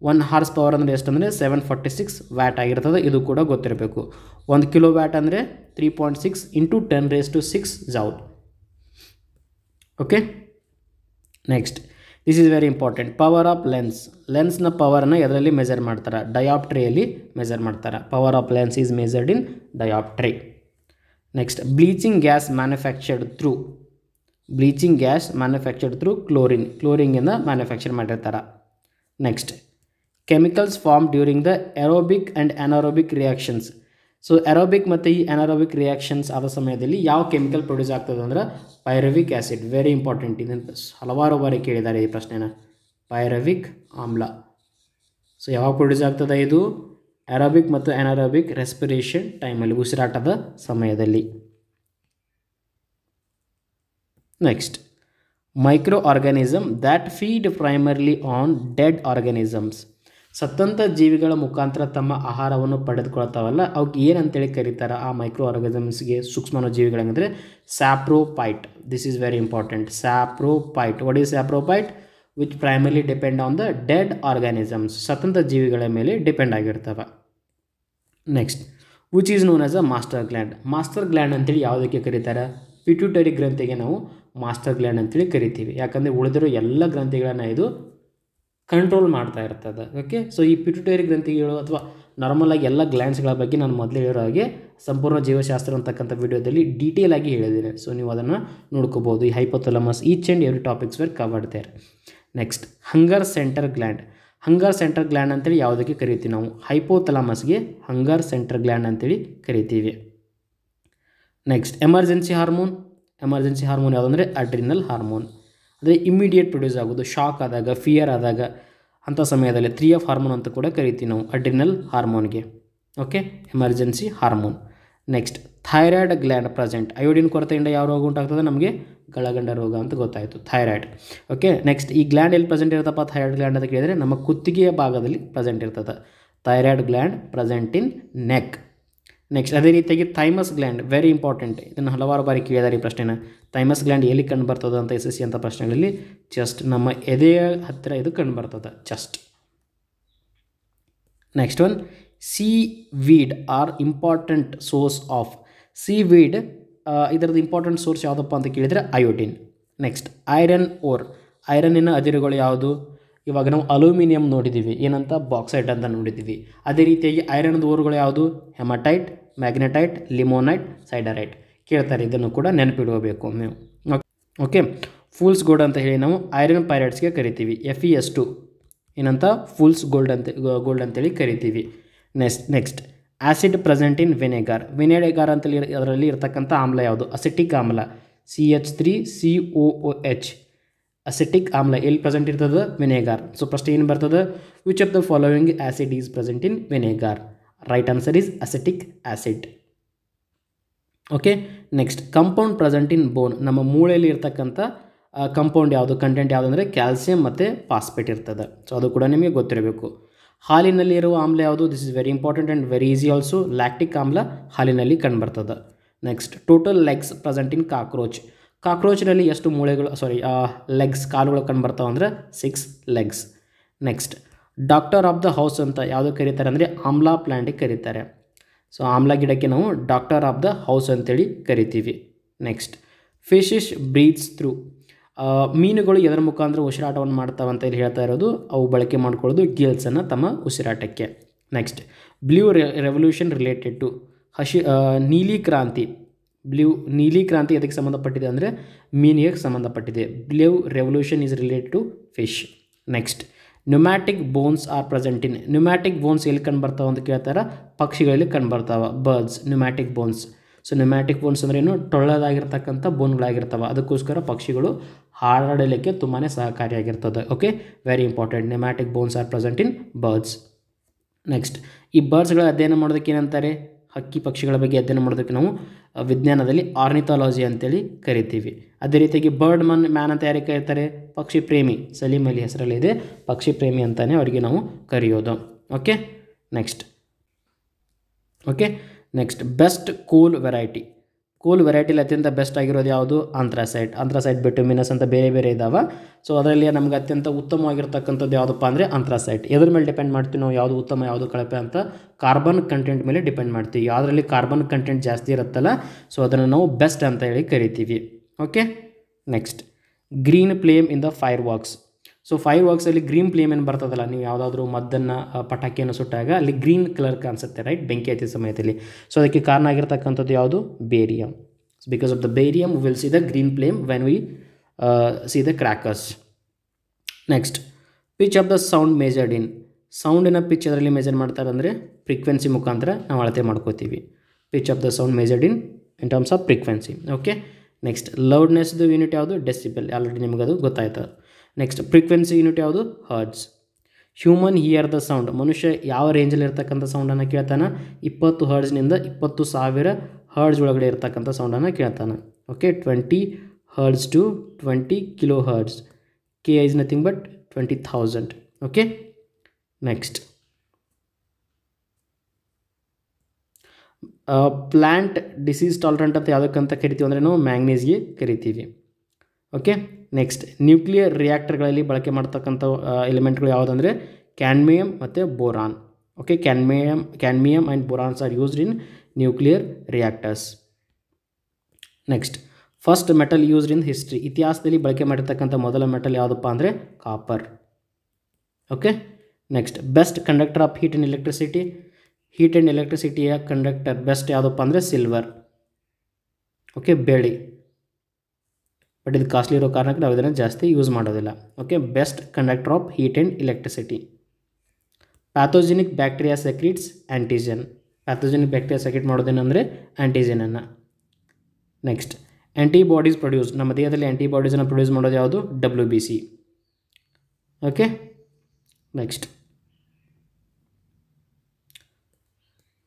1 ಹಾರ್ಸ್ ಪವರ್ ಅಂದರೆ ಎಷ್ಟು ಅಂದರೆ 746 ವ್ಯಾಟ್ ಆಗಿರ್ತದೆ. ಇದು ಕೂಡ ಗೊತ್ತಿರಬೇಕು. 1 ಕಿಲೋ ವ್ಯಾಟ್ ಅಂದರೆ 3.6 × 10⁶ joule. Okay, next this is very important. Power of ಲೆನ್ಸ್ನ ಪವರನ್ನು ಎದರಲ್ಲಿ ಮೆಜರ್ ಮಾಡ್ತಾರೆ? ಡಯಾಪ್ಟ್ರಿಯಲ್ಲಿ ಮೆಜರ್ ಮಾಡ್ತಾರೆ. Power of lens is measured in dioptre. Next, bleaching gas manufactured through ಕ್ಲೋರಿನ್ಗಿಂದ ಮ್ಯಾನುಫ್ಯಾಕ್ಚರ್ ಮಾಡಿರ್ತಾರೆ. Next, chemicals form during the aerobic and anaerobic reactions. So aerobic ಮತ್ತು ಈ ಅನಾರೋಬಿಕ್ ರಿಯಾಕ್ಷನ್ಸ್ ಆದ ಸಮಯದಲ್ಲಿ ಯಾವ ಕೆಮಿಕಲ್ ಪ್ರೊಡ್ಯೂಸ್ ಆಗ್ತದೆ ಅಂದ್ರೆ ಪೈರವಿಕ್ ಆ್ಯಸಿಡ್. Very important. ಇದನ್ನು ಹಲವಾರು ಬಾರಿ ಕೇಳಿದ್ದಾರೆ ಈ ಪ್ರಶ್ನೆನ. ಪೈರವಿಕ್ ಆಮ್ಲ. ಸೊ ಯಾವಾಗ ಪ್ರೊಡ್ಯೂಸ್ ಆಗ್ತದೆ ಇದು? ಏರೋಬಿಕ್ ಮತ್ತು ಅನಾರೋಬಿಕ್ ರೆಸ್ಪಿರೇಷನ್ ಟೈಮಲ್ಲಿ, ಉಸಿರಾಟದ ಸಮಯದಲ್ಲಿ. Next, microorganism that feed primarily on dead organisms. ಸತ್ತಂಥ ಜೀವಿಗಳ ಮುಖಾಂತರ ತಮ್ಮ ಆಹಾರವನ್ನು ಪಡೆದುಕೊಳ್ತಾವಲ್ಲ, ಅವಕ್ಕೆ ಏನಂತೇಳಿ ಕರೀತಾರೆ? ಆ ಮೈಕ್ರೋ ಆರ್ಗಾನಿಸಮ್ಸ್ಗೆ ಸೂಕ್ಷ್ಮ ಜೀವಿಗಳಂದರೆ saprophyte. This is very important. Saprophyte. What is saprophyte? Which primarily depend on the dead organisms. ಸತ್ತಂಥ ಜೀವಿಗಳ ಮೇಲೆ ಡಿಪೆಂಡ್ ಆಗಿರ್ತವೆ. Next, which is known as a master gland. Master gland ಅಂತೇಳಿ ಯಾವುದಕ್ಕೆ ಕರೀತಾರೆ? ಪಿಟ್ಯೂಟರಿ ಗ್ರಂಥಿಗೆ ನಾವು ಮಾಸ್ಟರ್ ಗ್ಲ್ಯಾಂಡ್ ಅಂತೇಳಿ ಕರಿತೀವಿ. ಯಾಕಂದರೆ ಉಳಿದಿರೋ ಎಲ್ಲ ಗ್ರಂಥಿಗಳನ್ನು ಇದು ಕಂಟ್ರೋಲ್ ಮಾಡ್ತಾ ಇರ್ತದೆ. ಓಕೆ, ಸೊ ಈ ಪಿಟ್ಯೂಟರಿ ಗ್ರಂಥಿಗಳು ಅಥವಾ ನಾರ್ಮಲಾಗಿ ಎಲ್ಲ ಗ್ಲ್ಯಾಂಡ್ಸ್ಗಳ ಬಗ್ಗೆ ನಾನು ಮೊದಲೇ ಹೇಳಿರೋ ಹಾಗೆ ಸಂಪೂರ್ಣ ಜೀವಶಾಸ್ತ್ರ ಅಂತಕ್ಕಂಥ ವಿಡಿಯೋದಲ್ಲಿ ಡೀಟೇಲ್ ಆಗಿ ಹೇಳಿದ್ದೀನಿ. ಸೊ ನೀವು ಅದನ್ನು ನೋಡ್ಕೋಬೋದು. ಈ hypothalamus, each and every topics were covered there. Next, hunger centre gland ಅಂತೇಳಿ ಯಾವುದಕ್ಕೆ ಕರಿತೀವಿ ನಾವು? ಹೈಪೋಥಾಲಮಸ್ಗೆ ಹಂಗರ್ ಸೆಂಟರ್ ಗ್ಲ್ಯಾಂಡ್ ಅಂತೇಳಿ ಕರಿತೀವಿ. ನೆಕ್ಸ್ಟ್, ಎಮರ್ಜೆನ್ಸಿ ಹಾರ್ಮೋನ್ ಯಾವುದಂದರೆ ಅಡ್ರಿನಲ್ ಹಾರ್ಮೋನ್. ಅಂದರೆ ಇಮ್ಮಿಡಿಯೇಟ್ ಪ್ರೊಡ್ಯೂಸ್ ಆಗೋದು, ಶಾಕ್ ಆದಾಗ, ಫಿಯರ್ ಆದಾಗ ಅಂಥ ಸಮಯದಲ್ಲಿ 3F ಹಾರ್ಮೋನ್ ಅಂತ ಕೂಡ ಕರಿತೀವಿ ನಾವು ಅಡ್ರಿನಲ್ ಹಾರ್ಮೋನ್ಗೆ. Okay, emergency hormone. Next, thyroid gland present. Iodine ಕೊರತೆಯಿಂದ ಯಾವ ರೋಗ ಉಂಟಾಗ್ತದೆ ನಮಗೆ ಗಳಗಂಡ ರೋಗ ಅಂತ ಗೊತ್ತಾಯಿತು, ಥೈರಾಯ್ಡ್. ಓಕೆ, ನೆಕ್ಸ್ಟ್ ಈ ಗ್ಲ್ಯಾಂಡ್ ಎಲ್ಲಿ ಪ್ರೆಸೆಂಟ್ ಇರುತ್ತಪ್ಪ ಥೈರಾಯ್ಡ್ ಗ್ಲ್ಯಾಂಡ್ ಅಂತ ಕೇಳಿದರೆ ನಮ್ಮ ಕುತ್ತಿಗೆಯ ಭಾಗದಲ್ಲಿ ಪ್ರೆಸೆಂಟ್ ಇರ್ತದೆ. Thyroid gland present in neck. Next ಅದೇ ರೀತಿಯಾಗಿ ಥೈಮಸ್ ಗ್ಲ್ಯಾಂಡ್, ವೆರಿ ಇಂಪಾರ್ಟೆಂಟ್. ಇದನ್ನು ಹಲವಾರು ಬಾರಿ ಕೇಳಿದಾರೆ ಈ ಪ್ರಶ್ನೆನ. ಥೈಮಸ್ ಗ್ಲ್ಯಾಂಡ್ ಎಲ್ಲಿ ಕಂಡು ಬರ್ತದೆ ಅಂತ SSC ಅಂತ ಪ್ರಶ್ನೆಗಳಲ್ಲಿ ಚೆಸ್ಟ್, ನಮ್ಮ ಎದೆಯ ಹತ್ತಿರ ಇದು ಕಂಡು ಬರ್ತದೆ, chest. Next one, seaweed are important source of. Seaweed ಇದರದ್ದು ಇಂಪಾರ್ಟೆಂಟ್ ಸೋರ್ಸ್ ಯಾವುದಪ್ಪ ಅಂತ ಕೇಳಿದರೆ ಅಯೋಡಿನ್. ನೆಕ್ಸ್ಟ್ ಐರನ್ ಓರ್, ಐರನ್ನಿನ ಅದಿರುಗಳು ಯಾವುದು? ಇವಾಗ ನಾವು ಅಲ್ಯೂಮಿನಿಯಂ ನೋಡಿದ್ದೀವಿ, ಏನಂತ ಬಾಕ್ಸೈಟ್ ಅಂತ ನೋಡಿದ್ದೀವಿ. ಅದೇ ರೀತಿಯಾಗಿ ಐರನ್ದ ಓರ್ಗಳು ಯಾವುದು? ಹೆಮಟೈಟ್, ಮ್ಯಾಗ್ನೆಟೈಟ್, ಲಿಮೋನೈಟ್, ಸೈಡರೈಟ್ ಕೇಳ್ತಾರೆ. ಇದನ್ನು ಕೂಡ ನೆನಪಿಡಬೇಕು ನೀವು. ಓಕೆ, ಫೂಲ್ಸ್ ಗೋಲ್ಡ್ ಅಂತ ಹೇಳಿ ನಾವು ಐರನ್ ಪೈರೈಟ್ಸ್ಗೆ ಕರಿತೀವಿ. FeS2 ಏನಂತ ಫೂಲ್ಸ್ ಗೋಲ್ಡ್ ಅಂತೇಳಿ ಕರಿತೀವಿ. Next acid present in vinegar. Vinegar ಅಂತೇಳಿ ಅದರಲ್ಲಿ ಇರತಕ್ಕಂಥ ಆಮ್ಲ ಯಾವುದು? ಅಸಿಟಿಕ್ ಆಮ್ಲ, CH3COOH. ಅಸಿಟಿಕ್ ಆಮ್ಲ ಎಲ್ಲಿ ಪ್ರೆಸೆಂಟ್ ಇರ್ತದೆ? ವಿನೆಗಾರ್. ಸೊ ಪ್ರಶ್ನೆ ಏನು ಬರ್ತದೆ? Which of the following acid is present in vinegar? Right answer is acetic acid. Okay, next compound present in bone. ನಮ್ಮ ಮೂಳೆಯಲ್ಲಿ ಇರ್ತಕ್ಕಂಥ ಕಂಪೌಂಡ್ ಯಾವುದು, ಕಂಟೆಂಟ್ ಯಾವುದು ಅಂದರೆ ಕ್ಯಾಲ್ಸಿಯಂ ಮತ್ತು ಫಾಸ್ಫೇಟ್ ಇರ್ತದೆ. ಸೊ ಅದು ಕೂಡ ನಿಮಗೆ ಗೊತ್ತಿರಬೇಕು. ಹಾಲಿನಲ್ಲಿ ಇರುವ ಆಮ್ಲ ಯಾವುದು? This is very important and very easy also. Lactic ಆಮ್ಲ ಹಾಲಿನಲ್ಲಿ ಕಂಡುಬರ್ತದೆ. Next total legs present in cockroach. ಕಾಕ್ರೋಚ್ನಲ್ಲಿ ಎಷ್ಟು ಮೂಳೆಗಳು, ಲೆಗ್ಸ್, ಕಾಲುಗಳು ಕಂಡುಬರ್ತಾವೆ ಅಂದರೆ 6 legs. Next doctor of the house ಅಂತ ಯಾವುದು ಕರೀತಾರೆ ಅಂದರೆ ಆಮ್ಲಾ ಪ್ಲ್ಯಾಂಟಿಗೆ ಕರೀತಾರೆ. ಸೊ ಆಮ್ಲ ಗಿಡಕ್ಕೆ ನಾವು ಡಾಕ್ಟರ್ ಆಫ್ ದ ಹೌಸ್ ಅಂತೇಳಿ ಕರಿತೀವಿ. Next fishes breathes through. ಮೀನುಗಳು ಎದರ ಮುಖಾಂತರ ಉಸಿರಾಟವನ್ನು ಮಾಡ್ತಾವೆ ಅಂತ ಇಲ್ಲಿ ಹೇಳ್ತಾ ಇರೋದು, ಅವು ಬಳಕೆ ಮಾಡ್ಕೊಳ್ಳೋದು ಗಿಲ್ಸನ್ನು ತಮ್ಮ ಉಸಿರಾಟಕ್ಕೆ. Next blue revolution related to ನೀಲಿ ಕ್ರಾಂತಿ. ನೀಲಿ ಕ್ರಾಂತಿ ಎದಕ್ಕೆ ಸಂಬಂಧಪಟ್ಟಿದೆ ಅಂದರೆ ಮೀನಿಗೆ ಸಂಬಂಧಪಟ್ಟಿದೆ. Blue revolution is related to fish. Next pneumatic bones are present in. Pneumatic bones ಎಲ್ಲಿ ಕಂಡುಬರ್ತಾವೆ ಅಂತ ಕೇಳ್ತಾರೆ? ಪಕ್ಷಿಗಳಲ್ಲಿ ಕಂಡುಬರ್ತಾವೆ, birds, pneumatic bones. So pneumatic bones ಅಂದ್ರೆ ಏನು? ಟೊಳ್ಳದಾಗಿರ್ತಕ್ಕಂಥ ಬೋನ್ಗಳಾಗಿರ್ತವೆ. ಅದಕ್ಕೋಸ್ಕರ ಪಕ್ಷಿಗಳು ಹಾರಾಡಲಿಕ್ಕೆ ತುಂಬಾ ಸಹಕಾರಿಯಾಗಿರ್ತದೆ. Okay, very important. Pneumatic bones are present in birds. Next ಈ ಬರ್ಡ್ಸ್ಗಳ ಅಧ್ಯಯನ ಮಾಡೋದಕ್ಕೆ ಏನಂತಾರೆ? ಹಕ್ಕಿ ಪಕ್ಷಿಗಳ ಬಗ್ಗೆ ಅಧ್ಯಯನ ಮಾಡೋದಕ್ಕೆ ನಾವು ವಿಜ್ಞಾನದಲ್ಲಿ ಆರ್ನಿಥಾಲಜಿ ಅಂತೇಳಿ ಕರಿತೀವಿ. ಅದೇ ರೀತಿಯಾಗಿ ಬರ್ಡ್ ಮ್ಯಾನ್ ಅಂತ ಯಾರಿಗೆ ಕರೀತಾರೆ? ಪಕ್ಷಿ ಪ್ರೇಮಿ. ಸಲೀಂ ಅಲಿ ಹೆಸರಲ್ಲಿದೆ, ಪಕ್ಷಿ ಪ್ರೇಮಿ ಅಂತಲೇ ಅವರಿಗೆ ನಾವು ಕರೆಯೋದು. ಓಕೆ, ನೆಕ್ಸ್ಟ್ ಬೆಸ್ಟ್ ಕೋಲ್ ವೆರೈಟಿ. ಕೋಲ್ ವೆರೈಟಿಲಿ ಅತ್ಯಂತ ಬೆಸ್ಟ್ ಆಗಿರೋದು ಯಾವುದು? ಆಂಥ್ರಾಸೈಟ್. ಆಂಥ್ರಾಸೈಟ್, ಬಿಟುಮಿನಸ್ ಅಂತ ಬೇರೆ ಬೇರೆ ಇದ್ದಾವೆ. ಸೊ ಅದರಲ್ಲಿ ನಮ್ಗೆ ಅತ್ಯಂತ ಉತ್ತಮವಾಗಿರ್ತಕ್ಕಂಥದ್ದು ಯಾವುದಪ್ಪ ಅಂದರೆ ಆಂಥ್ರಾಸೈಟ್. ಎದ್ರ ಮೇಲೆ ಡಿಪೆಂಡ್ ಮಾಡ್ತೀವಿ ನಾವು ಯಾವುದು ಉತ್ತಮ ಯಾವುದು ಕಳಪೆ ಅಂತ? ಕಾರ್ಬನ್ ಕಂಟೆಂಟ್ ಮೇಲೆ ಡಿಪೆಂಡ್ ಮಾಡ್ತೀವಿ. ಯಾವುದರಲ್ಲಿ ಕಾರ್ಬನ್ ಕಂಟೆಂಟ್ ಜಾಸ್ತಿ ಇರುತ್ತಲ್ಲ, ಸೊ ಅದನ್ನು ನಾವು ಬೆಸ್ಟ್ ಅಂತ ಹೇಳಿ ಕರಿತೀವಿ. Okay, next green flame in the fireworks. So fire ವರ್ಕ್ಸಲ್ಲಿ ಗ್ರೀನ್ ಫ್ಲೇಮ್ ಏನು ಬರ್ತದಲ್ಲ, ನೀವು ಯಾವುದಾದ್ರೂ ಮದ್ದನ್ನು ಪಟಾಕಿಯನ್ನು ಸುಟ್ಟಾಗ ಅಲ್ಲಿ ಗ್ರೀನ್ ಕಲರ್ ಕಾಣಿಸುತ್ತೆ, ರೈಟ್, ಬೆಂಕಿ ಹತ್ತಿದ ಸಮಯದಲ್ಲಿ. ಸೊ ಅದಕ್ಕೆ ಕಾರಣ ಆಗಿರ್ತಕ್ಕಂಥದ್ದು ಯಾವುದು? Barium. Because of the barium will see the green flame when we see the crackers. Next pitch of the sound measured in. ಸೌಂಡಿನ ಪಿಚ್ ಅದರಲ್ಲಿ ಮೆಜರ್ ಮಾಡ್ತಾರೆ ಅಂದರೆ ಫ್ರೀಕ್ವೆನ್ಸಿ ಮುಖಾಂತರ ನಾವು ಅಳತೆ ಮಾಡ್ಕೋತೀವಿ. Pitch of the sound measured in terms of frequency. Okay, next ಲೌಡ್ನೆಸ್ದು unit ಯಾವುದು? ಡೆಸಿಬಲ್. ಆಲ್ರೆಡಿ ನಿಮಗದು ಗೊತ್ತಾಯ್ತು. ನೆಕ್ಸ್ಟ್ ಫ್ರೀಕ್ವೆನ್ಸಿ ಯೂನಿಟ್ ಯಾವುದು? Hertz. Human hear the sound. ಮನುಷ್ಯ ಯಾವ ರೇಂಜಲ್ಲಿ ಇರ್ತಕ್ಕಂಥ ಸೌಂಡನ್ನು ಕೇಳ್ತಾನೆ? 20 ಹರ್ಡ್ಸ್ನಿಂದ 20,000 ಹರ್ಡ್ಸ್ ಒಳಗಡೆ ಇರ್ತಕ್ಕಂಥ ಸೌಂಡನ್ನು ಕೇಳ್ತಾನೆ. Okay, 20 hertz to 20 kilo hertz. K is nothing but 20,000. Okay, next plant disease tolerant ಅಂತ ಯಾವುದಕ್ಕಂತ ಕರಿತೀವಿ ಅಂದರೆ ನಾವು ಮ್ಯಾಂಗ್ನೀಸ್ಗೆ ಕರಿತೀವಿ. ಓಕೆ, ನೆಕ್ಸ್ಟ್ ನ್ಯೂಕ್ಲಿಯರ್ ರಿಯಾಕ್ಟರ್ಗಳಲ್ಲಿ ಬಳಕೆ ಮಾಡ್ತಕ್ಕಂಥ ಎಲಿಮೆಂಟ್ಗಳು ಯಾವುದಂದರೆ ಕ್ಯಾಡ್ಮಿಯಮ್ ಮತ್ತು boron. Okay, cadmium and borons are used in nuclear reactors. Next first metal used in history. ಇತಿಹಾಸದಲ್ಲಿ ಬಳಕೆ ಮಾಡಿರ್ತಕ್ಕಂಥ ಮೊದಲ ಮೆಟಲ್ ಯಾವುದಪ್ಪ ಅಂದರೆ copper. Okay, next best conductor of heat and electricity. Heat and ಎಲೆಕ್ಟ್ರಿಸಿಟಿಯ ಕಂಡಕ್ಟರ್ ಬೆಸ್ಟ್ ಯಾವುದಪ್ಪ ಅಂದರೆ ಸಿಲ್ವರ್. ಓಕೆ, ಬೆಳ್ಳಿ. ಬಟ್ ಇದು ಕಾಸ್ಟ್ಲಿ ಇರೋ ಕಾರಣಕ್ಕೆ ನಾವು ಇದನ್ನು ಜಾಸ್ತಿ ಯೂಸ್ ಮಾಡೋದಿಲ್ಲ. Okay, best conductor of heat and electricity. Pathogenic bacteria secretes antigen. Pathogenic bacteria secrete ಮಾಡೋದೇನೆಂದರೆ ಆ್ಯಂಟಿಜನನ್ನು. Next antibodies produce. ನಮ್ಮ ದೇಹದಲ್ಲಿ ಆ್ಯಂಟಿಬಾಡೀಸನ್ನು ಪ್ರೊಡ್ಯೂಸ್ ಮಾಡೋದು ಯಾವುದು? WBC. ಓಕೆ, ನೆಕ್ಸ್ಟ್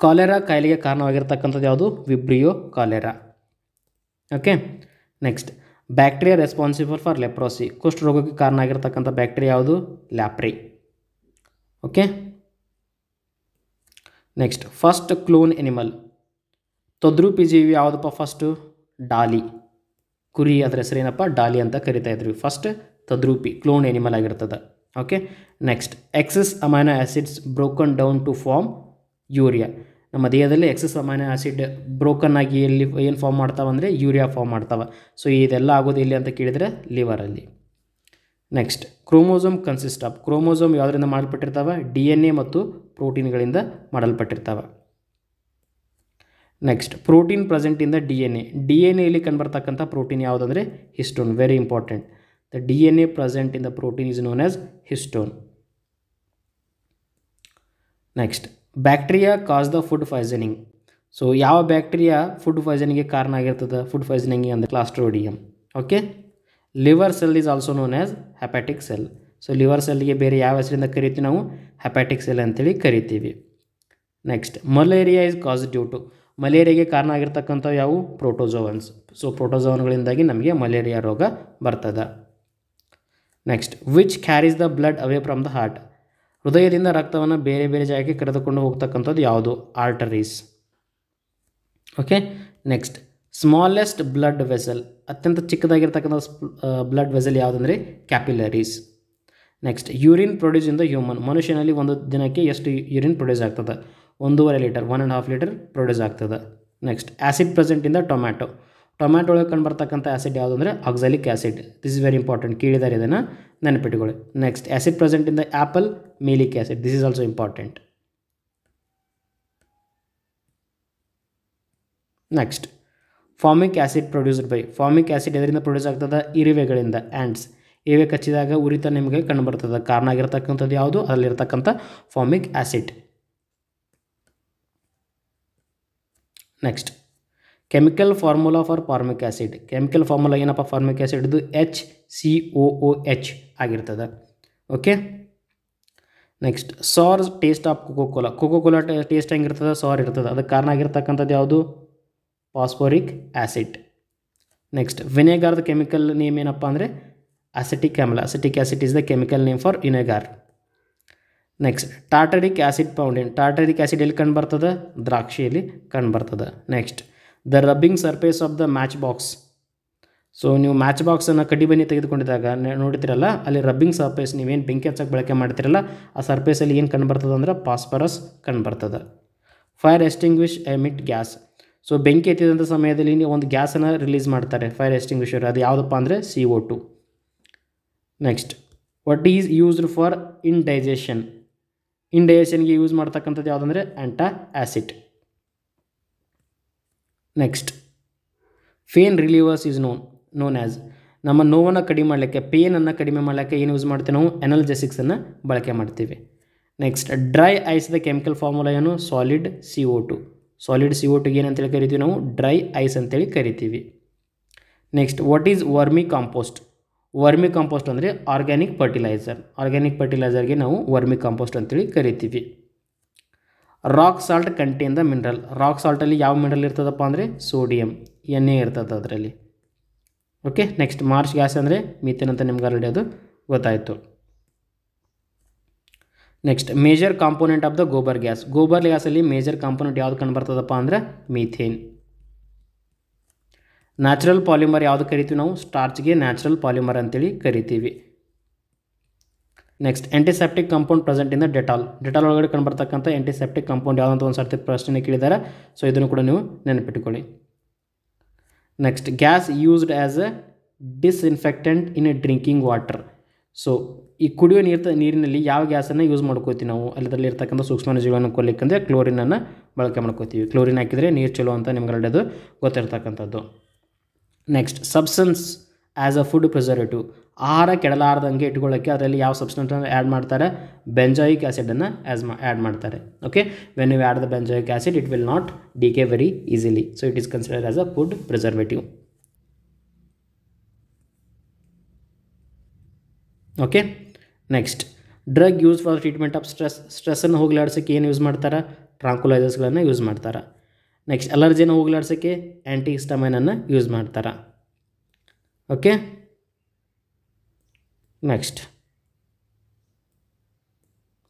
ಕಾಲೆರಾ ಕಾಯಿಲೆಗೆ ಕಾರಣವಾಗಿರ್ತಕ್ಕಂಥದ್ದು ಯಾವುದು? Vibrio cholera. Okay, next bacteria responsible for leprosy, ಕುಷ್ಠರೋಗಕ್ಕೆ ಕಾರಣ ಆಗಿರ್ತಕ್ಕಂಥ ಬ್ಯಾಕ್ಟೀರಿಯಾ ಯಾವುದು? Leprae. Okay, next first clone animal, ತದ್ರೂಪಿ ಜೀವಿ ಯಾವುದಪ್ಪ? ಫಸ್ಟು ಡಾಲಿ, ಕುರಿ, ಅದರ ಹೆಸರೇನಪ್ಪ? ಡಾಲಿ ಅಂತ ಕರಿತಾ ಇದ್ವಿ. ಫಸ್ಟ್ ತದ್ರೂಪಿ ಕ್ಲೋನ್ ಎನಿಮಲ್ ಆಗಿರ್ತದೆ. Okay, next excess amino acids broken down to form urea, ನಮ್ಮ ದೇಹದಲ್ಲಿ ಎಕ್ಸಸ್ ಅಮೈನೋ ಆ್ಯಸಿಡ್ ಬ್ರೋಕನ್ ಆಗಿ ಎಲ್ಲಿ ಏನು ಫಾರ್ಮ್ ಮಾಡ್ತಾವೆ ಅಂದರೆ ಯೂರಿಯಾ ಫಾರ್ಮ್ ಮಾಡ್ತಾವೆ. ಸೊ ಇದೆಲ್ಲ ಆಗೋದು ಎಲ್ಲಿ ಅಂತ ಕೇಳಿದರೆ ಲಿವರಲ್ಲಿ. Next chromosome consist of, chromosome ಯಾವುದರಿಂದ ಮಾಡಲ್ಪಟ್ಟಿರ್ತಾವೆ? DNA ಮತ್ತು ಪ್ರೋಟೀನ್ಗಳಿಂದ ಮಾಡಲ್ಪಟ್ಟಿರ್ತಾವೆ. Next protein present in the DNA ಇಲ್ಲಿ ಕಂಡುಬರ್ತಕ್ಕಂಥ ಪ್ರೋಟೀನ್ ಯಾವುದಂದರೆ histone. Very important. The DNA present in the protein is known as histone. Next bacteria cause the food poisoning. So ಯಾವ bacteria food ಪಾಯ್ಸನಿಂಗ್ಗೆ ಕಾರಣ ಆಗಿರ್ತದೆ? ಫುಡ್ ಪಾಯ್ಸನಿಂಗ್ ಅಂದರೆ clostridium. Okay, liver cell is also known as hepatic cell. So liver ಸೆಲ್ಗೆ ಬೇರೆ ಯಾವ ಹೆಸರಿಂದ ಕರಿತೀವಿ ನಾವು? ಹೆಪಾಟಿಕ್ ಸೆಲ್ ಅಂತೇಳಿ ಕರಿತೀವಿ. Next malaria is cos due to, ಮಲೇರಿಯಾಗೆ ಕಾರಣ ಆಗಿರ್ತಕ್ಕಂಥವು ಯಾವುವು? ಪ್ರೋಟೋಜೋವನ್ಸ್. ಸೊ ಪ್ರೋಟೋಜೋವನ್ಗಳಿಂದಾಗಿ ನಮಗೆ ಮಲೇರಿಯಾ ರೋಗ ಬರ್ತದೆ. Next which carries the blood away from the heart, ಹೃದಯದಿಂದ ರಕ್ತವನ್ನು ಬೇರೆ ಬೇರೆ ಜಾಗಕ್ಕೆ ಕರೆದುಕೊಂಡು ಹೋಗ್ತಕ್ಕಂಥದ್ದು ಯಾವುದು? Arteries. Okay, next smallest blood vessel, ಅತ್ಯಂತ ಚಿಕ್ಕದಾಗಿರ್ತಕ್ಕಂಥ ಬ್ಲಡ್ ವೆಸಲ್ ಯಾವುದಂದರೆ capillaries. Next urine produce in the human, ಮನುಷ್ಯನಲ್ಲಿ ಒಂದು ದಿನಕ್ಕೆ ಎಷ್ಟು ಯೂರಿನ್ ಪ್ರೊಡ್ಯೂಸ್ ಆಗ್ತದೆ? 1.5 ಲೀಟರ್, 1.5 ಲೀಟರ್ ಪ್ರೊಡ್ಯೂಸ್ ಆಗ್ತದೆ. Next acid present in the tomato, tomato ಒಳಗೆ ಕಂಡುಬರ್ತಕ್ಕಂಥ ಆ್ಯಸಿಡ್ ಯಾವುದು ಅಂದರೆ oxalic acid. This is very important, ಕೇಳಿದ್ದಾರೆ, ಇದನ್ನು ನೆನಪಿಟ್ಟುಕೊಳ್ಳಿ. Next acid present in the apple, malic acid. This is also important. Next formic acid produced by, formic acid ಎದರಿಂದ produce ಆಗ್ತದೆ? ಇರುವೆಗಳಿಂದ, ಆ್ಯಂಟ್ಸ್. ಇರುವೆ ಕಚ್ಚಿದಾಗ ಉರಿತ ನಿಮಗೆ ಕಂಡುಬರ್ತದೆ. ಕಾರಣ ಆಗಿರ್ತಕ್ಕಂಥದ್ದು ಯಾವುದು? ಅದರಲ್ಲಿರ್ತಕ್ಕಂಥ formic acid. Next chemical formula for formic acid, chemical formula ಏನಪ್ಪ? ಫಾರ್ಮಿಕ್ ಆ್ಯಸಿಡ್ ಇದು HCOOH ಆಗಿರ್ತದೆ. Okay, next sour taste of Coca Cola, Coca Cola taste ಹೆಂಗಿರ್ತದೆ? ಸಾರ್ ಇರ್ತದೆ. ಅದಕ್ಕೆ ಕಾರಣ ಆಗಿರ್ತಕ್ಕಂಥದ್ದು ಯಾವುದು? Phosphoric acid. ನೆಕ್ಸ್ಟ್ ವಿನೆಗಾರ್ದ ಕೆಮಿಕಲ್ ನೇಮ್ ಏನಪ್ಪ ಅಂದರೆ ಅಸೆಟಿಕ್ ಆಮ್ಲ. Acetic acid is the chemical name for vinegar. Next tartaric acid found in, tartaric acid ಎಲ್ಲಿ ಕಂಡು ಬರ್ತದೆ? ದ್ರಾಕ್ಷಿಯಲ್ಲಿ ಕಂಡು ಬರ್ತದೆ. Next the rubbing surface of the match box. So ನೀವು ಮ್ಯಾಚ್ ಬಾಕ್ಸನ್ನು ಕಡ್ಡಿ ಬನ್ನಿ ತೆಗೆದುಕೊಂಡಿದ್ದಾಗ ನೋಡ್ತಿರಲ್ಲ, ಅಲ್ಲಿ ರಬ್ಬಿಂಗ್ ಸರ್ಫೇಸ್, ನೀವೇನು ಬೆಂಕಿ ಹಚ್ಚಕ್ಕೆ ಬಳಕೆ ಮಾಡ್ತಿರಲ್ಲ, ಆ ಸರ್ಫೇಸಲ್ಲಿ ಏನು ಕಂಡು ಬರ್ತದೆ ಅಂದರೆ ಫಾಸ್ಫರಸ್ ಕಂಡು ಬರ್ತದೆ. ಫೈರ್ ಎಸ್ಟಿಂಗ್ವಿಶ್ ಎಮಿಟ್ ಗ್ಯಾಸ್, ಸೊ ಬೆಂಕಿ ಎತ್ತಿದಂಥ ಸಮಯದಲ್ಲಿ ನೀವು ಒಂದು ಗ್ಯಾಸನ್ನು ರಿಲೀಸ್ ಮಾಡ್ತಾರೆ, ಫೈರ್ ಎಸ್ಟಿಂಗ್ವಿಷರ್. ಅದು ಯಾವುದಪ್ಪ ಅಂದರೆ CO2. Next what is used for indigestion, ಇಂಡೈಜೆಷನ್ಗೆ ಯೂಸ್ ಮಾಡ್ತಕ್ಕಂಥದ್ದು ಯಾವುದಂದರೆ antacid. Next pain relievers is known as, ನಮ್ಮ ನೋವನ್ನು ಕಡಿಮೆ ಮಾಡಲಿಕ್ಕೆ, ಪೇನನ್ನು ಕಡಿಮೆ ಮಾಡಲಿಕ್ಕೆ ಏನು ಯೂಸ್ ಮಾಡ್ತೀವಿ ನಾವು? ಎನಲ್ಜೆಸಿಕ್ಸನ್ನು ಬಳಕೆ ಮಾಡ್ತೀವಿ. Next dry ice the chemical formula ಏನು? Solid CO2. ಸಾಲಿಡ್ CO2ಗೆ ಏನಂತೇಳಿ ಕರಿತೀವಿ ನಾವು? ಡ್ರೈ ಐಸ್ ಅಂತೇಳಿ ಕರಿತೀವಿ. Next what is vermicompost, vermicompost ಅಂದರೆ ಆರ್ಗ್ಯಾನಿಕ್ ಫರ್ಟಿಲೈಸರ್. ಆರ್ಗ್ಯಾನಿಕ್ ಫರ್ಟಿಲೈಸರ್ಗೆ ನಾವು ವರ್ಮಿ ಕಾಂಪೋಸ್ಟ್ ಅಂತೇಳಿ ಕರಿತೀವಿ. Rock salt contain the mineral, rock ಸಾಲ್ಟಲ್ಲಿ ಯಾವ ಮಿನರಲ್ ಇರ್ತದಪ್ಪ ಅಂದರೆ ಸೋಡಿಯಂ, Na ಇರ್ತದೆ ಅದರಲ್ಲಿ. ಓಕೆ, ನೆಕ್ಸ್ಟ್ ಮಾರ್ಚ್ ಗ್ಯಾಸ್ ಅಂದರೆ ಮೀಥೇನ್ ಅಂತ ನಿಮ್ಗೆ ಆಲ್ರೆಡಿ ಅದು ಗೊತ್ತಾಯಿತು. Next major component of the gobar gas, gobar ಗ್ಯಾಸಲ್ಲಿ ಮೇಜರ್ ಕಾಂಪೋನೆಂಟ್ ಯಾವುದು ಕಂಡು ಬರ್ತದಪ್ಪ ಅಂದರೆ ಮೀಥೇನ್. ನ್ಯಾಚುರಲ್ ಪಾಲಿಮರ್ ಯಾವುದು ಕರಿತೀವಿ ನಾವು? ಸ್ಟಾರ್ಚ್ಗೆ ನ್ಯಾಚುರಲ್ ಪಾಲಿಮರ್ ಅಂತೇಳಿ ಕರಿತೀವಿ. Next antiseptic compound present in the Dettol, Dettol ಒಳಗಡೆ ಕಂಡುಬರ್ತಕ್ಕಂಥ ಆಂಟಿಸೆಪ್ಟಿಕ್ ಕಾಂಪೌಂಡ್ ಯಾವುದಂತ ಒಂದು ಸರ್ತಿ ಪ್ರಶ್ನೆ ಕೇಳಿದ್ದಾರೆ. ಸೊ ಇದನ್ನು ಕೂಡ ನೀವು ನೆನಪಿಟ್ಟುಕೊಳ್ಳಿ. Next gas used as a disinfectant in a drinking water, so ಈ ಕುಡಿಯೋ ನೀರಿನಲ್ಲಿ ಯಾವ ಗ್ಯಾಸನ್ನು ಯೂಸ್ ಮಾಡ್ಕೋತೀವಿ ನಾವು? ಅದರಲ್ಲಿ ಇರ್ತಕ್ಕಂಥ ಸೂಕ್ಷ್ಮಾಣುಜೀವಿಗಳನ್ನು ಕೊಲ್ಲಿಕ್ಕಂದರೆ ಕ್ಲೋರಿನನ್ನು ಬಳಕೆ ಮಾಡ್ಕೋತೀವಿ. ಕ್ಲೋರಿನ್ ಹಾಕಿದರೆ ನೀರು ಚಲೋ ಅಂತ ನಿಮ್ಗೆ ಆಲ್ರೆಡಿ ಅದು ಗೊತ್ತಿರ್ತಕ್ಕಂಥದ್ದು. Next substance as a food preservative, ಆಹಾರ ಕೆಡಲಾರ್ದಂಗೆ ಇಟ್ಕೊಳ್ಳೋಕ್ಕೆ ಅದರಲ್ಲಿ ಯಾವ ಸಬ್ಸ್ಟೆನ್ಸನ್ನು ಆ್ಯಡ್ ಮಾಡ್ತಾರೆ? ಬೆಂಜಾಯಿಕ್ ಆ್ಯಸಿಡನ್ನು ಆ್ಯಡ್ ಮಾಡ್ತಾರೆ. Okay, when you add the benzoic acid it will not decay very easily, so it is considered as a food preservative. Okay, next drug use for treatment of stress, ಸ್ಟ್ರೆಸ್ಸನ್ನು ಹೋಗಲಾಡಿಸೋಕ್ಕೆ ಏನು use ಮಾಡ್ತಾರೆ? ಟ್ರಾಂಕ್ಯುಲೈಸರ್ಸ್ಗಳನ್ನು use ಮಾಡ್ತಾರೆ. Next ಅಲರ್ಜಿನ ಹೋಗಲಾಡ್ಸೋಕ್ಕೆ ಆ್ಯಂಟಿಹಿಸ್ಟಮೈನನ್ನು use ಮಾಡ್ತಾರೆ. Okay, next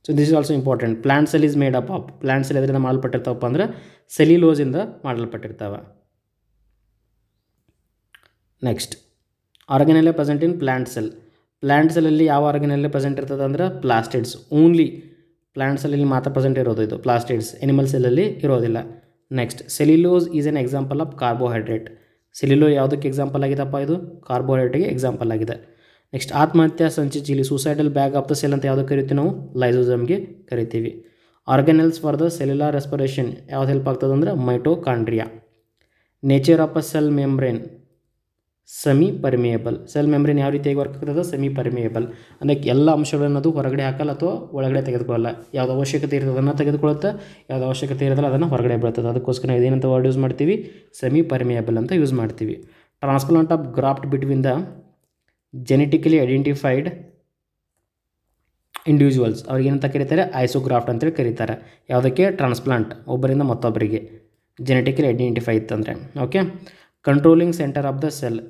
so this is also important. Plant cell is made up of, plant cell ಎದರಿಂದ ಮಾಡಲ್ಪಟ್ಟಿರ್ತಾವಪ್ಪ ಅಂದ್ರೆ ಸೆಲ್ಯುಲೋಸಿಂದ ಮಾಡಲ್ಪಟ್ಟಿರ್ತಾವೆ. Next organelle present in plant cell. Plant ಸೆಲ್ಲಲ್ಲಿ ಯಾವ ಆರ್ಗನೆಲ್ಲ ಪ್ರೆಸೆಂಟ್ ಇರ್ತದೆ ಅಂದ್ರೆ ಪ್ಲಾಸ್ಟಿಡ್ಸ್ ಓನ್ಲಿ. ಪ್ಲಾಂಟ್ ಸೆಲ್ಲಲ್ಲಿ ಮಾತ್ರ ಪ್ರೆಸೆಂಟ್ ಇರೋದು ಇದು ಪ್ಲಾಸ್ಟಿಡ್ಸ್, ಎನಿಮಲ್ ಸೆಲ್ಲಲ್ಲಿ ಇರೋದಿಲ್ಲ. Next cellulose is an example of carbohydrate. ಸೆಲ್ಯುಲೋ ಯಾವುದಕ್ಕೆ ಎಕ್ಸಾಂಪಲ್ ಆಗಿದೆಪ್ಪ, ಇದು ಕಾರ್ಬೋಹೈಡ್ರೇಟ್ಗೆ ಎಕ್ಸಾಂಪಲ್ ಆಗಿದೆ. ನೆಕ್ಸ್ಟ್ ಆತ್ಮಹತ್ಯಾ ಸಂಚಿ ಚೀಲಿ, suicidal bag of the cell ಅಂತ ಯಾವುದು ಕರಿತೀವಿ ನಾವು, ಲೈಸೋಸಮ್ಗೆ ಕರಿತೀವಿ. Organelles for the cellular respiration ಯಾವ್ದು ಹೆಲ್ಪ್ ಆಗ್ತದೆ ಅಂದ್ರೆ mitochondria. Nature of a cell membrane semi permeable. Cell membrane ಯಾವ ರೀತಿಯಾಗಿ ವರ್ಕ್ ಆಗ್ತದೆ, ಸೆಮಿ ಪರ್ಮಿಯೇಬಲ್ ಅಂದರೆ ಎಲ್ಲ ಅಂಶಗಳನ್ನದು ಹೊರಗಡೆ ಹಾಕಲ್ಲ ಅಥವಾ ಒಳಗಡೆ ತೆಗೆದುಕೊಳ್ಳಲ್ಲ. ಯಾವ್ದು ಅವಶ್ಯಕತೆ ಇರ್ತದೆ ಅದನ್ನು ತೆಗೆದುಕೊಳ್ಳುತ್ತೆ, ಯಾವ್ದು ಅವಶ್ಯಕತೆ ಇರೋದಿಲ್ಲ ಅದನ್ನು ಹೊರಗಡೆ ಬೀಳ್ತದೆ. ಅದಕ್ಕೋಸ್ಕರ ಇದೇನಂತ ವರ್ಡ್ ಯೂಸ್ ಮಾಡ್ತೀವಿ, ಸೆಮಿ ಪರ್ಮಿಯೇಬಲ್ ಅಂತ ಯೂಸ್ ಮಾಡ್ತೀವಿ. Transplant of graft between the genetically identified individuals ಅವ್ರಿಗೆ ಏನಂತ ಕರೀತಾರೆ, ಐಸೋಗ್ರಾಫ್ಟ್ ಅಂತೇಳಿ ಕರೀತಾರೆ. ಯಾವುದಕ್ಕೆ, ಟ್ರಾನ್ಸ್ಪ್ಲಾಂಟ್, ಒಬ್ಬರಿಂದ ಮತ್ತೊಬ್ಬರಿಗೆ ಜೆನೆಟಿಕಲಿ ಐಡೆಂಟಿಫೈ ಇತ್ತಂದರೆ. Okay, controlling centre of the cell,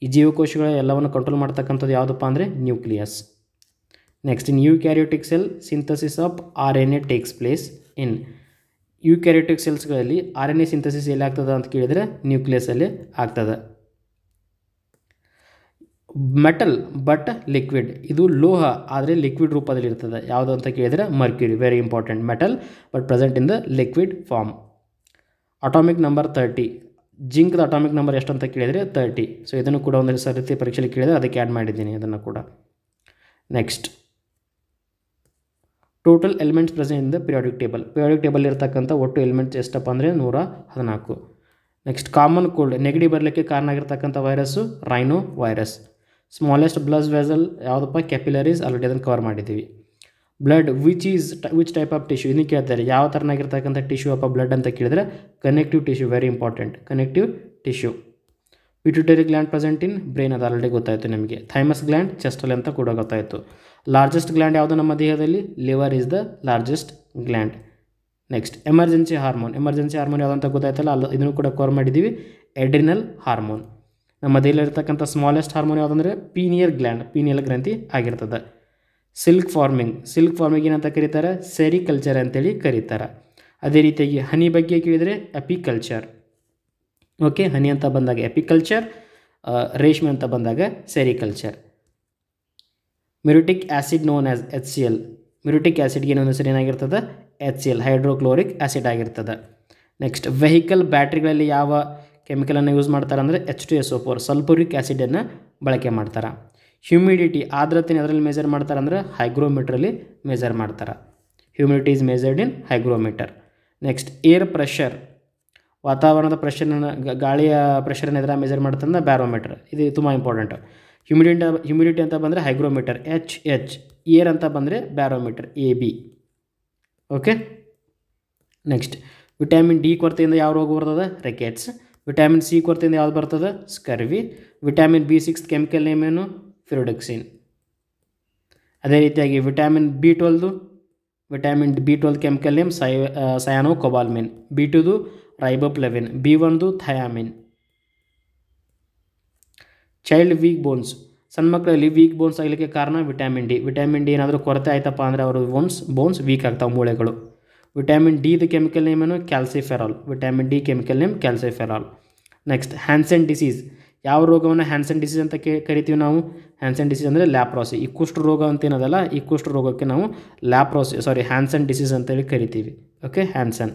ಈ ಜೀವಕೋಶಗಳ ಎಲ್ಲವನ್ನು ಕಂಟ್ರೋಲ್ ಮಾಡ್ತಕ್ಕಂಥದ್ದು ಯಾವುದಪ್ಪ ಅಂದರೆ nucleus. Next in eukaryotic cell synthesis of RNA takes place in. Eukaryotic ಸೆಲ್ಸ್ಗಳಲ್ಲಿ RNA ಸಿಂಥಸಿಸ್ ಎಲ್ಲಿ ಆಗ್ತದೆ ಅಂತ ಕೇಳಿದರೆ ನ್ಯೂಕ್ಲಿಯಸಲ್ಲಿ ಆಗ್ತದೆ. ಮೆಟಲ್ ಬಟ್ ಲಿಕ್ವಿಡ್, ಇದು ಲೋಹ ಆದರೆ ಲಿಕ್ವಿಡ್ ರೂಪದಲ್ಲಿ ಇರ್ತದೆ. ಯಾವುದು ಅಂತ ಕೇಳಿದರೆ mercury, very important. Metal but present in the liquid form. Atomic number 30, ಜಿಂಕ್ದ ಅಟಾಮಿಕ್ ನಂಬರ್ ಎಷ್ಟು ಅಂತ ಕೇಳಿದರೆ 30. ಸೊ ಇದನ್ನು ಕೂಡ ಒಂದು ರೀತಿ ಪರೀಕ್ಷೆಯಲ್ಲಿ ಕೇಳಿದರೆ ಅದಕ್ಕೆ ಆ್ಯಡ್ ಮಾಡಿದ್ದೀನಿ ಅದನ್ನು ಕೂಡ. Next total elements present in the periodic table. Periodic table ಇರ್ತಕ್ಕಂಥ ಒಟ್ಟು ಎಲಿಮೆಂಟ್ಸ್ ಎಷ್ಟಪ್ಪ ಅಂದರೆ 114. ನೆಕ್ಸ್ಟ್ ಕಾಮನ್ ಕೋಲ್ಡ್, ನೆಗಡಿ ಬರಲಿಕ್ಕೆ ಕಾರಣ ಆಗಿರ್ತಕ್ಕಂಥ virus rhino virus. Smallest blood vessel ಯಾವುದಪ್ಪ, ಕ್ಯಾಪಿಲರೀಸ್, ಆಲ್ರೆಡಿ ಅದನ್ನು ಕವರ್ ಮಾಡಿದ್ದೀವಿ. Blood which type of tissue, ಇದನ್ನು ಕೇಳ್ತಾರೆ ಯಾವ ಥರನಾಗಿರ್ತಕ್ಕಂಥ ಟಿಶ್ಯೂ ಅಪ್ಪ ಬ್ಲಡ್ ಅಂತ ಕೇಳಿದರೆ connective tissue, very important, connective tissue. Pituitary gland present ಇನ್ ಬ್ರೈನ್, ಅದು ಆಲ್ರೆಡಿ ಗೊತ್ತಾಯಿತು ನಿಮಗೆ. ಥೈಮಸ್ ಗ್ಲ್ಯಾಂಡ್ ಚೆಸ್ಟಲ್ಲಿ ಅಂತ ಕೂಡ ಗೊತ್ತಾಯಿತು. ಲಾರ್ಜೆಸ್ಟ್ ಗ್ಲ್ಯಾಂಡ್ ಯಾವುದು ನಮ್ಮ ದೇಹದಲ್ಲಿ, liver is the largest gland. Next emergency hormone, emergency hormone ಯಾವುದು ಅಂತ ಗೊತ್ತಾಯ್ತಲ್ಲ, ಇದನ್ನು ಕೂಡ ಕವರ್ ಮಾಡಿದ್ದೀವಿ, ಎಡ್ರಿನಲ್ ಹಾರ್ಮೋನ್. ನಮ್ಮ ದೇಹದಲ್ಲಿರ್ತಕ್ಕಂಥ ಸ್ಮಾಲೆಸ್ಟ್ ಹಾರ್ಮೋನ್ ಯಾವುದಂದರೆ ಪೀನಿಯಲ್ ಗ್ಲ್ಯಾಂಡ್, ಪೀನಿಯಲ್ ಗ್ರಂಥಿ ಆಗಿರ್ತದೆ. ಸಿಲ್ಕ್ ಫಾರ್ಮಿಂಗ್ ಏನಂತ ಕರೀತಾರೆ, ಸೆರಿಕಲ್ಚರ್ ಅಂತೇಳಿ ಕರೀತಾರೆ. ಅದೇ ರೀತಿಯಾಗಿ ಹನಿ ಬಗ್ಗೆ ಕೇಳಿದರೆ ಎಪಿಕಲ್ಚರ್. ಓಕೆ, ಹನಿ ಅಂತ ಬಂದಾಗ ಎಪಿಕಲ್ಚರ್, ರೇಷ್ಮೆ ಅಂತ ಬಂದಾಗ sericulture. Muriatic acid known as HCl, muriatic ಆ್ಯಸಿಡ್ಗೆ ಇನ್ನೊಂದು ಹೆಸರು ಏನಾಗಿರ್ತದೆ, HCl, ಹೈಡ್ರೋಕ್ಲೋರಿಕ್ ಆ್ಯಸಿಡ್ ಆಗಿರ್ತದೆ. ನೆಕ್ಸ್ಟ್ ವೆಹಿಕಲ್ ಬ್ಯಾಟ್ರಿಗಳಲ್ಲಿ ಯಾವ ಕೆಮಿಕಲನ್ನು ಯೂಸ್ ಮಾಡ್ತಾರೆ ಅಂದರೆ H2SO4, ಸಲ್ಫ್ಯೂರಿಕ್ ಆ್ಯಸಿಡನ್ನು ಬಳಕೆ ಮಾಡ್ತಾರೆ. ಹ್ಯೂಮಿಡಿಟಿ, ಆರ್ದ್ರತೆನ ಅದರಲ್ಲಿ ಮೆಜರ್ ಮಾಡ್ತಾರೆ ಅಂದರೆ ಹೈಗ್ರೋಮೀಟ್ರಲ್ಲಿ ಮೆಜರ್ ಮಾಡ್ತಾರೆ. Humidity is measured in hygrometer. Next air pressure, ವಾತಾವರಣದ ಪ್ರೆಷರ್ನ, ಗಾಳಿಯ ಪ್ರೆಷರ್ನ ಎದುರ ಮೆಜರ್ ಮಾಡ್ತಾರೆ ಬ್ಯಾರೋಮೀಟರ್, ಇದು ತುಂಬ ಇಂಪಾರ್ಟೆಂಟ್. ಹ್ಯೂಮಿಡಿಟಿ ಅಂತ ಬಂದರೆ ಹೈಗ್ರೋಮೀಟರ್ HH, ಏರ್ ಅಂತ ಬಂದರೆ barometer AB. Okay, next vitamin D ಕೊರತೆಯಿಂದ ಯಾವ ರೋಗ ಬರ್ತದೆ, ರಿಕೆಟ್ಸ್. ವಿಟಮಿನ್ ಸಿ ಕೊರತೆಯಿಂದ ಯಾವ್ದು ಬರ್ತದೆ, scurvy. Vitamin B6 chemical name ಏನು, ಫಿರೋಡಕ್ಸಿನ್. ಅದೇ ರೀತಿಯಾಗಿ vitamin B12 chemical name cyanocobalamin. B2 riboflavin. B1 thiamine. Child weak bones, ಸಣ್ಣ ಮಕ್ಕಳಲ್ಲಿ ವೀಕ್ ಬೋನ್ಸ್ ಆಗಲಿಕ್ಕೆ ಕಾರಣ ವಿಟಮಿನ್ ಡಿ ಏನಾದರೂ ಕೊರತೆ ಆಯ್ತಪ್ಪ ಅಂದರೆ ಅವರು ಬೋನ್ಸ್ ವೀಕ್ ಆಗ್ತಾವೆ, ಮೂಳೆಗಳು. ವಿಟಮಿನ್ ಡಿದು ಕೆಮಿಕಲ್ ನೇಮ್ ಏನು, calciferol. Vitamin D chemical name calciferol. Next Hanson disease, ಯಾವ ರೋಗವನ್ನು ಹ್ಯಾನ್ಸನ್ ಡಿಸೀಸ್ ಅಂತ ಕರಿತೀವಿ ನಾವು, ಹ್ಯಾನ್ಸನ್ ಡಿಸೀಸ್ ಅಂದರೆ ಲ್ಯಾಪ್ರೋಸಿ. ಈ ಕುಷ್ಠ ರೋಗ ಅಂತ ಏನದಲ್ಲ, ಈ ಕುಷ್ಠ ರೋಗಕ್ಕೆ ನಾವು ಹ್ಯಾನ್ಸನ್ ಡಿಸೀಸ್ ಅಂತೇಳಿ ಕರಿತೀವಿ. Okay, Hanson.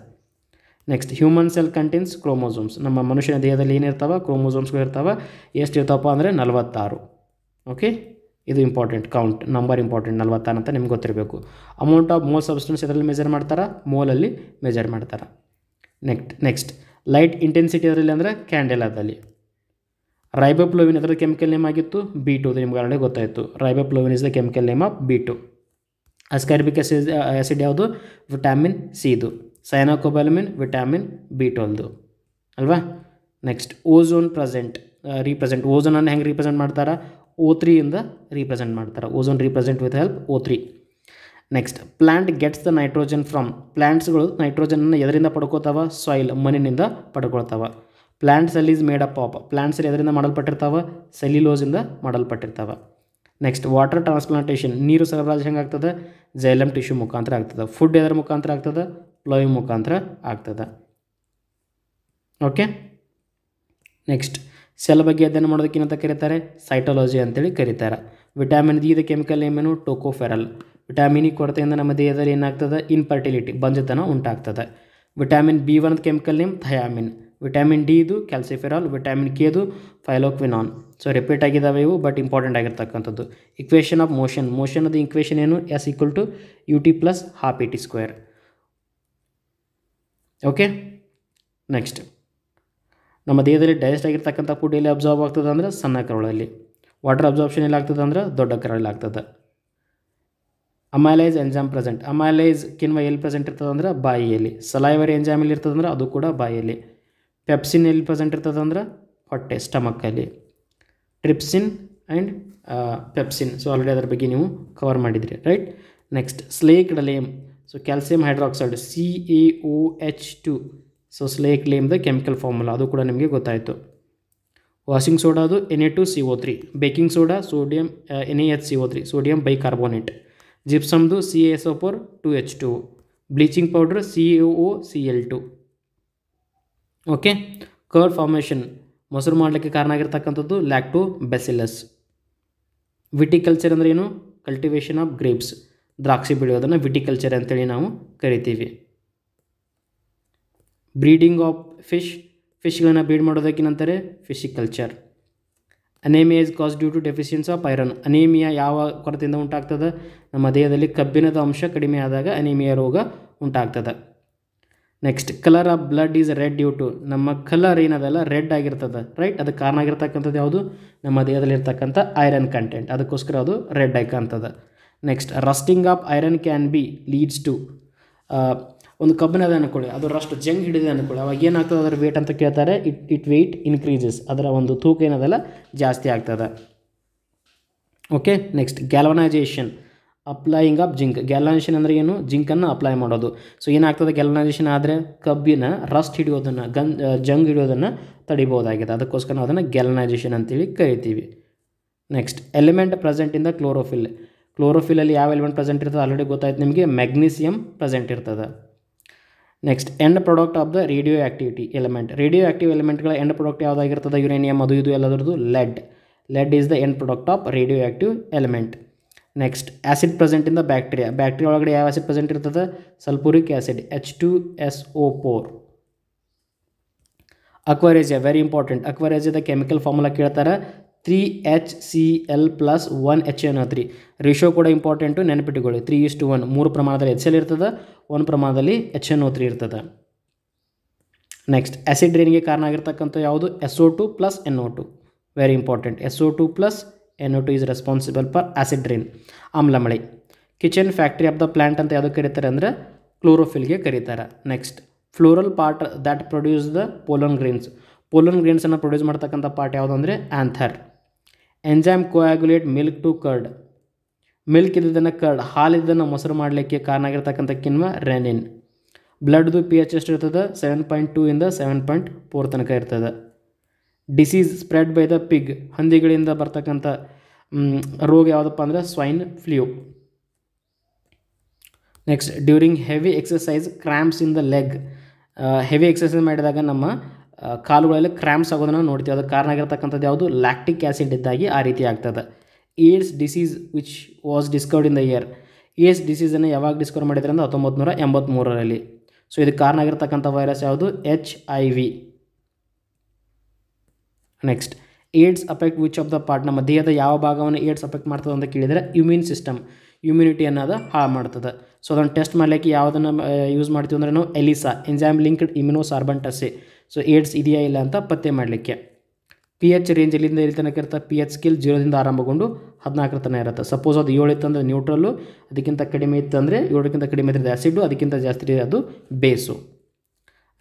Next human cell contains chromosomes, ನಮ್ಮ ಮನುಷ್ಯನ ದೇಹದಲ್ಲಿ ಏನಿರ್ತಾವೆ, ಕ್ರೋಮೋಸೋಮ್ಸ್ಗಳು ಇರ್ತಾವೆ. ಎಷ್ಟು ಇರ್ತಾವಪ್ಪ ಅಂದರೆ 46. ಓಕೆ, ಇದು ಇಂಪಾರ್ಟೆಂಟ್, ಕೌಂಟ್ ನಂಬರ್ ಇಂಪಾರ್ಟೆಂಟ್, 46 ಅಂತ ನಿಮ್ಗೆ ಗೊತ್ತಿರಬೇಕು. ಅಮೌಂಟ್ ಆಫ್ ಮೋಲ್ ಸಬ್ಸ್ಟೆನ್ಸ್ ಇದರಲ್ಲಿ ಮೆಜರ್ ಮಾಡ್ತಾರೆ, ಮೋಲಲ್ಲಿ ಮೆಜರ್ ಮಾಡ್ತಾರೆ. ನೆಕ್ಸ್ಟ್ ಲೈಟ್ ಇಂಟೆನ್ಸಿಟಿ ಅದರಲ್ಲಿ ಅಂದರೆ ಕ್ಯಾಂಡೆಲಾದಲ್ಲಿ. ರೈಬೋಫ್ಲೋವಿನ್ ಅದರ ಕೆಮಿಕಲ್ ನೇಮ್ ಆಗಿತ್ತು B2, ನಿಮ್ಗೆ ಆಲ್ರೆಡಿ ಗೊತ್ತಾಯಿತು. Riboflavin is the chemical name of B2. Ascorbic acid ಯಾವುದು, ವಿಟಮಿನ್ ಸಿದು. ಸಯಾನೋಕೊಬಾಲ್ಮಿನ್ ವಿಟಮಿನ್ B12 ಅಲ್ವಾ. ನೆಕ್ಸ್ಟ್ ಓಝೋನ್ ರೀಪ್ರೆಸೆಂಟ್, ಓಝೋನನ್ನು ಹೆಂಗೆ ರೀಪ್ರೆಸೆಂಟ್ ಮಾಡ್ತಾರೆ, O3 ಇಂದ ರೀಪ್ರೆಸೆಂಟ್ ಮಾಡ್ತಾರೆ. Ozone represent with help O3. Next plant gets the nitrogen from, ಪ್ಲ್ಯಾಂಟ್ಸ್ಗಳು ನೈಟ್ರೋಜನನ್ನು ಎದರಿಂದ ಪಡ್ಕೋತಾವ? ಸಾಯಿಲ್, ಮಣ್ಣಿನಿಂದ ಪಡ್ಕೊಳ್ತಾವ. Plant cell is made up of, plant cell ಎದರಿಂದ ಮಾಡಲ್ಪಟ್ಟಿರ್ತಾವ? ಸೆಲ್ಯುಲೋಸಿಂದ ಮಾಡಲ್ಪಟ್ಟಿರ್ತಾವ. ನೆಕ್ಸ್ಟ್ ವಾಟರ್ ಟ್ರಾನ್ಸ್ಪ್ಲಾಂಟೇಷನ್, ನೀರು ಸರಬರಾಜು ಹೆಂಗಾಗ್ತದೆ? ಜೈಲಮ್ ಟಿಶ್ಯೂ ಮುಖಾಂತರ ಆಗ್ತದೆ. ಫುಡ್ ಎದರ ಮುಖಾಂತರ ಆಗ್ತದೆ? ಪ್ಲೋಯಿಂಗ್ ಮುಖಾಂತರ ಆಗ್ತದೆ. ಓಕೆ. ನೆಕ್ಸ್ಟ್ ಸೆಲ್ ಬಗ್ಗೆ ಅಧ್ಯಯನ ಮಾಡೋದಕ್ಕೆ ಏನಂತ ಕರೀತಾರೆ? ಸೈಟಾಲಜಿ ಅಂತೇಳಿ ಕರೀತಾರೆ. Vitamin D the chemical name ಏನು? ಟೋಕೋಫೆರಲ್. ವಿಟಮಿನ್ ಇ ಕೊರತೆಯಿಂದ ನಮ್ಮ ದೇಹದಲ್ಲಿ ಏನಾಗ್ತದೆ? ಇನ್ಫರ್ಟಿಲಿಟಿ, ಬಂಜತನ ಉಂಟಾಗ್ತದೆ. Vitamin B1 chemical name thiamine. Vitamin D ಇದು ಕ್ಯಾಲ್ಸಿಫೆರಾಲ್. ವಿಟಮಿನ್ ಕೆ ಇದು ಫೈಲೋಕ್ವಿನಾನ್. ಸೊ ರಿಪೀಟ್ ಆಗಿದ್ದಾವೆ ಇವು, ಬಟ್ ಇಂಪಾರ್ಟೆಂಟ್ ಆಗಿರ್ತಕ್ಕಂಥದ್ದು. ಇಕ್ವೇಷನ್ ಆಫ್ ಮೋಷನ್, ಮೋಷನದ ಇಕ್ವೇಷನ್ ಏನು? S = ut + 12at². Okay. Next ನಮ್ಮ ದೇಹದಲ್ಲಿ ಡೈಜೆಸ್ಟ್ ಆಗಿರ್ತಕ್ಕಂಥ ಫುಡ್ ಎಲ್ಲಿ ಅಬ್ಸಾರ್ವ್ ಆಗ್ತದೆ ಅಂದರೆ ಸಣ್ಣ ಕರಳಲ್ಲಿ. ವಾಟರ್ ಅಬ್ಸಾರ್ಪ್ಷನ್ ಎಲ್ಲಿ ಆಗ್ತದೆ ಅಂದರೆ ದೊಡ್ಡ ಕರಳಲ್ಲಿ ಆಗ್ತದೆ. ಅಮೈಲೈಸ್ ಎಂಜೈಮ್ ಪ್ರೆಸೆಂಟ್, ಅಮೈಲೈಸ್ ಕಿಣ್ವ ಎಲ್ಲಿ ಪ್ರೆಸೆಂಟ್ ಇರ್ತದೆ ಅಂದರೆ ಬಾಯಿಯಲ್ಲಿ. ಸಲೈವರಿ ಎಂಜೈಮ್ ಎಲ್ಲಿ ಇರ್ತದೆ ಅಂದ್ರೆ ಅದು ಕೂಡ ಬಾಯಿಯಲ್ಲಿ. ಪೆಪ್ಸಿನ್ ಎಲ್ಲಿ ಪ್ರೆಸೆಂಟ್ ಇರ್ತದೆ ಅಂದ್ರೆ ಹೊಟ್ಟೆ, ಸ್ಟಮಕ್ಕಲ್ಲಿ. Trypsin and pepsin, so already ಅದರ ಬಗ್ಗೆ ನೀವು ಕವರ್ ಮಾಡಿದ್ರಿ, right. Next slaked lime, so calcium hydroxide CaOH2, so slake ಲೇಮ್ದ ಕೆಮಿಕಲ್ ಫಾರ್ಮುಲಾ ಅದು ಕೂಡ ನಿಮಗೆ ಗೊತ್ತಾಯಿತು. ವಾಷಿಂಗ್ ಸೋಡಾ ಅದು Na2CO3, baking soda sodium NaHCO3, sodium bicarbonate. ಜಿಪ್ಸಮ್ದು CaSO4 2H2, bleaching powder CaOCl2. Okay. Curd formation, ಮೊಸರು ಮಾಡಲಿಕ್ಕೆ ಕಾರಣ ಆಗಿರ್ತಕ್ಕಂಥದ್ದು ಲ್ಯಾಕ್ಟೋಬ್ಯಾಸಿಲಸ್. ವಿಟಿಕಲ್ಚರ್ ಅಂದರೆ ಏನು? ಕಲ್ಟಿವೇಷನ್ ಆಫ್ ಗ್ರೇಪ್ಸ್, ದ್ರಾಕ್ಷಿ ಬೆಳೆಯೋದನ್ನು ವಿಟಿಕಲ್ಚರ್ ಅಂತೇಳಿ ನಾವು ಕರಿತೀವಿ. ಬ್ರೀಡಿಂಗ್ ಆಫ್ ಫಿಶ್ಗಳನ್ನು ಬ್ರೀಡ್ ಮಾಡೋದಕ್ಕೇನಂತಾರೆ? Pisciculture. Anaemia is cos due to deficiency of iron, anaemia ಯಾವ ಕೊರತೆಯಿಂದ ಉಂಟಾಗ್ತದೆ? ನಮ್ಮ ದೇಹದಲ್ಲಿ ಕಬ್ಬಿಣದ ಅಂಶ ಕಡಿಮೆ ಆದಾಗ ಅನೇಮಿಯಾ ರೋಗ ಉಂಟಾಗ್ತದೆ. Next colour of blood is red due to, ನಮ್ಮ ಕಲರ್ ಏನದಲ್ಲ ರೆಡ್ ಆಗಿರ್ತದೆ, ರೈಟ್. ಅದಕ್ಕೆ ಕಾರಣ ಆಗಿರ್ತಕ್ಕಂಥದ್ದು ಯಾವುದು? ನಮ್ಮ ದೇಹದಲ್ಲಿರ್ತಕ್ಕಂಥ ಐರನ್ ಕಂಟೆಂಟ್, ಅದಕ್ಕೋಸ್ಕರ ಅದು ರೆಡ್ ಆಗಿ ಕಾಣ್ತದೆ. Next rusting of iron can be leads to, ಒಂದು ಕಬ್ಬಿಣದ ಅನ್ಕೊಳ್ಳಿ, ಅದು ರಸ್ಟ್ ಜಂಗ್ ಹಿಡಿದಿದೆ ಅನ್ಕೊಳ್ಳಿ, ಅವಾಗ ಏನಾಗ್ತದೆ ಅದರ ವೇಟ್ ಅಂತ ಕೇಳ್ತಾರೆ? ಇಟ್ ವೆಯ್ಟ್ ಇನ್ಕ್ರೀಸಸ್, ಅದರ ಒಂದು ತೂಕ ಏನದಲ್ಲ ಜಾಸ್ತಿ ಆಗ್ತದೆ. Okay. Next galvanisation, applying of zinc. Galvanisation ಅಂದರೆ ಏನು? ಜಿಂಕನ್ನು ಅಪ್ಲೈ ಮಾಡೋದು. ಸೊ ಏನಾಗ್ತದೆ ಗ್ಯಾಲ್ವನೈಸೇಷನ್ ಆದರೆ? ಕಬ್ಬಿನ ರಸ್ಟ್ ಹಿಡಿಯೋದನ್ನು, ಜಂಗ್ ಹಿಡಿಯೋದನ್ನು ತಡಿಬೋದಾಗಿದೆ, ಅದಕ್ಕೋಸ್ಕರ ನಾವು ಅದನ್ನು ಗ್ಯಾಲ್ವನೈಸೇಷನ್ ಅಂತೇಳಿ ಕರಿತೀವಿ. Next element present in the chlorophyll, ಕ್ಲೋರೋಫಿಲಲ್ಲಿ ಯಾವ ಎಲಿಮೆಂಟ್ ಪ್ರೆಸೆಂಟ್ ಇರ್ತದೆ? ಆಲ್ರೆಡಿ ಗೊತ್ತಾಯ್ತು ನಿಮಗೆ, ಮ್ಯಾಗ್ನೀಸಿಯಮ್ ಪ್ರೆಸೆಂಟ್ ಇರ್ತದೆ. Next end product of the radioactivity element, radioactive ಎಲಿಮೆಂಟ್ಗಳ ಎಂಡ್ ಪ್ರಾಡಕ್ಟ್ ಯಾವುದಾಗಿರ್ತದೆ? ಯುರೇನಿಯಮ್, ಅದು ಇದು ಎಲ್ಲದರದ್ದು lead is the end product of radioactive element. Next acid present in the bacteria, bacteria ಒಳಗಡೆ ಯಾವ acid present ಇರ್ತದೆ? Sulphuric acid H2SO4. Aqua regia very important. ಅಕ್ವರೇಜಿಯಾದ chemical formula ಕೇಳ್ತಾರೆ, 3HCl+1HNO3. ರೇಷಿಯೋ ಕೂಡ ಇಂಪಾರ್ಟೆಂಟು, ನೆನಪಿಟ್ಟುಕೊಳ್ಳಿ. 3:1, 3 ಪ್ರಮಾಣದಲ್ಲಿ HCl ಇರ್ತದೆ, 1 ಪ್ರಮಾಣದಲ್ಲಿ HNO3 ಇರ್ತದೆ. ನೆಕ್ಸ್ಟ್ ಆ್ಯಸಿಡ್ ರೇನ್ಗೆ ಕಾರಣ ಆಗಿರ್ತಕ್ಕಂಥ ಯಾವುದು? SO2 + NO2, very important. SO2 + NO2 is responsible for acid rain, ಆಮ್ಲಮಳೆ. Kitchen factory of the plant ಅಂತ ಯಾವುದಕ್ಕೆ ಕರೀತಾರೆ ಅಂದರೆ ಕ್ಲೋರೋಫಿಲ್ಗೆ ಕರೀತಾರೆ. Next floral part that produce the pollen grains, pollen ಗ್ರೇನ್ಸನ್ನು ಪ್ರೊಡ್ಯೂಸ್ ಮಾಡ್ತಕ್ಕಂಥ ಪಾರ್ಟ್ ಯಾವುದು ಅಂದರೆ anther. Enzyme coagulate milk to curd, milk ಇದ್ದದನ್ನು ಕರ್ಡ್, ಹಾಲಿದ್ದನ್ನು ಮೊಸರು ಮಾಡಲಿಕ್ಕೆ ಕಾರಣ ಆಗಿರ್ತಕ್ಕಂಥ ಕಿಣ್ವ ರೆನಿನ್. ಬ್ಲಡ್ದು pH ಎಷ್ಟು ಇರ್ತದೆ? 7.2 ಇಂದ 7.4 ತನಕ ಇರ್ತದೆ. Disease spread by the pig, ಹಂದಿಗಳಿಂದ ಬರ್ತಕ್ಕಂಥ ರೋಗ ಯಾವುದಪ್ಪ ಅಂದರೆ swine flu. Next during heavy exercise cramps in the leg, heavy exercise ಮಾಡಿದಾಗ ನಮ್ಮ ಕಾಲುಗಳಲ್ಲಿ ಕ್ರ್ಯಾಂಪ್ಸ್ ಆಗೋದನ್ನು ನೋಡ್ತೀವಿ, ಅದಕ್ಕೆ ಕಾರಣ ಆಗಿರ್ತಕ್ಕಂಥದ್ದು ಯಾವುದು? ಲ್ಯಾಕ್ಟಿಕ್ ಆ್ಯಸಿಡ್ ಇದ್ದಾಗಿ ಆ ರೀತಿ ಆಗ್ತದೆ. AIDS disease which was discovered in the year, AIDS ಡಿಸೀಸನ್ನು ಯಾವಾಗ ಡಿಸ್ಕವರ್ ಮಾಡಿದ್ರೆ ಅಂದರೆ 1983ರಲ್ಲಿ. ಸೊ ಇದಕ್ಕೆ ಕಾರಣ ಆಗಿರ್ತಕ್ಕಂಥ ವೈರಸ್ ಯಾವುದು? HIV. Next AIDS affect which of the part, ನಮ್ಮ ದೇಹದ ಯಾವ ಭಾಗವನ್ನು ಏಡ್ಸ್ ಅಫೆಕ್ಟ್ ಮಾಡ್ತದೆ ಅಂತ ಕೇಳಿದರೆ ಇಮ್ಯೂನ್ ಸಿಸ್ಟಮ್, ಇಮ್ಯುನಿಟಿ ಅನ್ನೋದು ಹಾಳು ಮಾಡ್ತದೆ. ಸೊ ಅದನ್ನು ಟೆಸ್ಟ್ ಮಾಡಲಿಕ್ಕೆ ಯಾವುದನ್ನು ಯೂಸ್ ಮಾಡ್ತೀವಿ ಅಂದರೆ ನಾವು ELISA, enzyme linked immunosorbent assay. So AIDS ಇದೆಯಾ ಇಲ್ಲ ಅಂತ ಪತ್ತೆ ಮಾಡಲಿಕ್ಕೆ. pH ರೇಂಜ್ ಎಲ್ಲಿಂದ ಎಲ್ಲಿ ತನಕ ಇರುತ್ತೆ? pH ಸ್ಕೇಲ್ 0ದಿಂದ ಆರಂಭಗೊಂಡು 14 ತನಕ ಇರುತ್ತೆ. ಸಪೋಸ್ ಅದು 7 ಇತ್ತಂದರೆ ನ್ಯೂಟ್ರಲ್ಲು, ಅದಕ್ಕಿಂತ ಕಡಿಮೆ ಇತ್ತಂದರೆ 7ಕ್ಕಿಂತ ಕಡಿಮೆ ಇದ್ದರೆ ಆ್ಯಸಿಡು, ಅದಕ್ಕಿಂತ ಜಾಸ್ತಿ ಅದು base.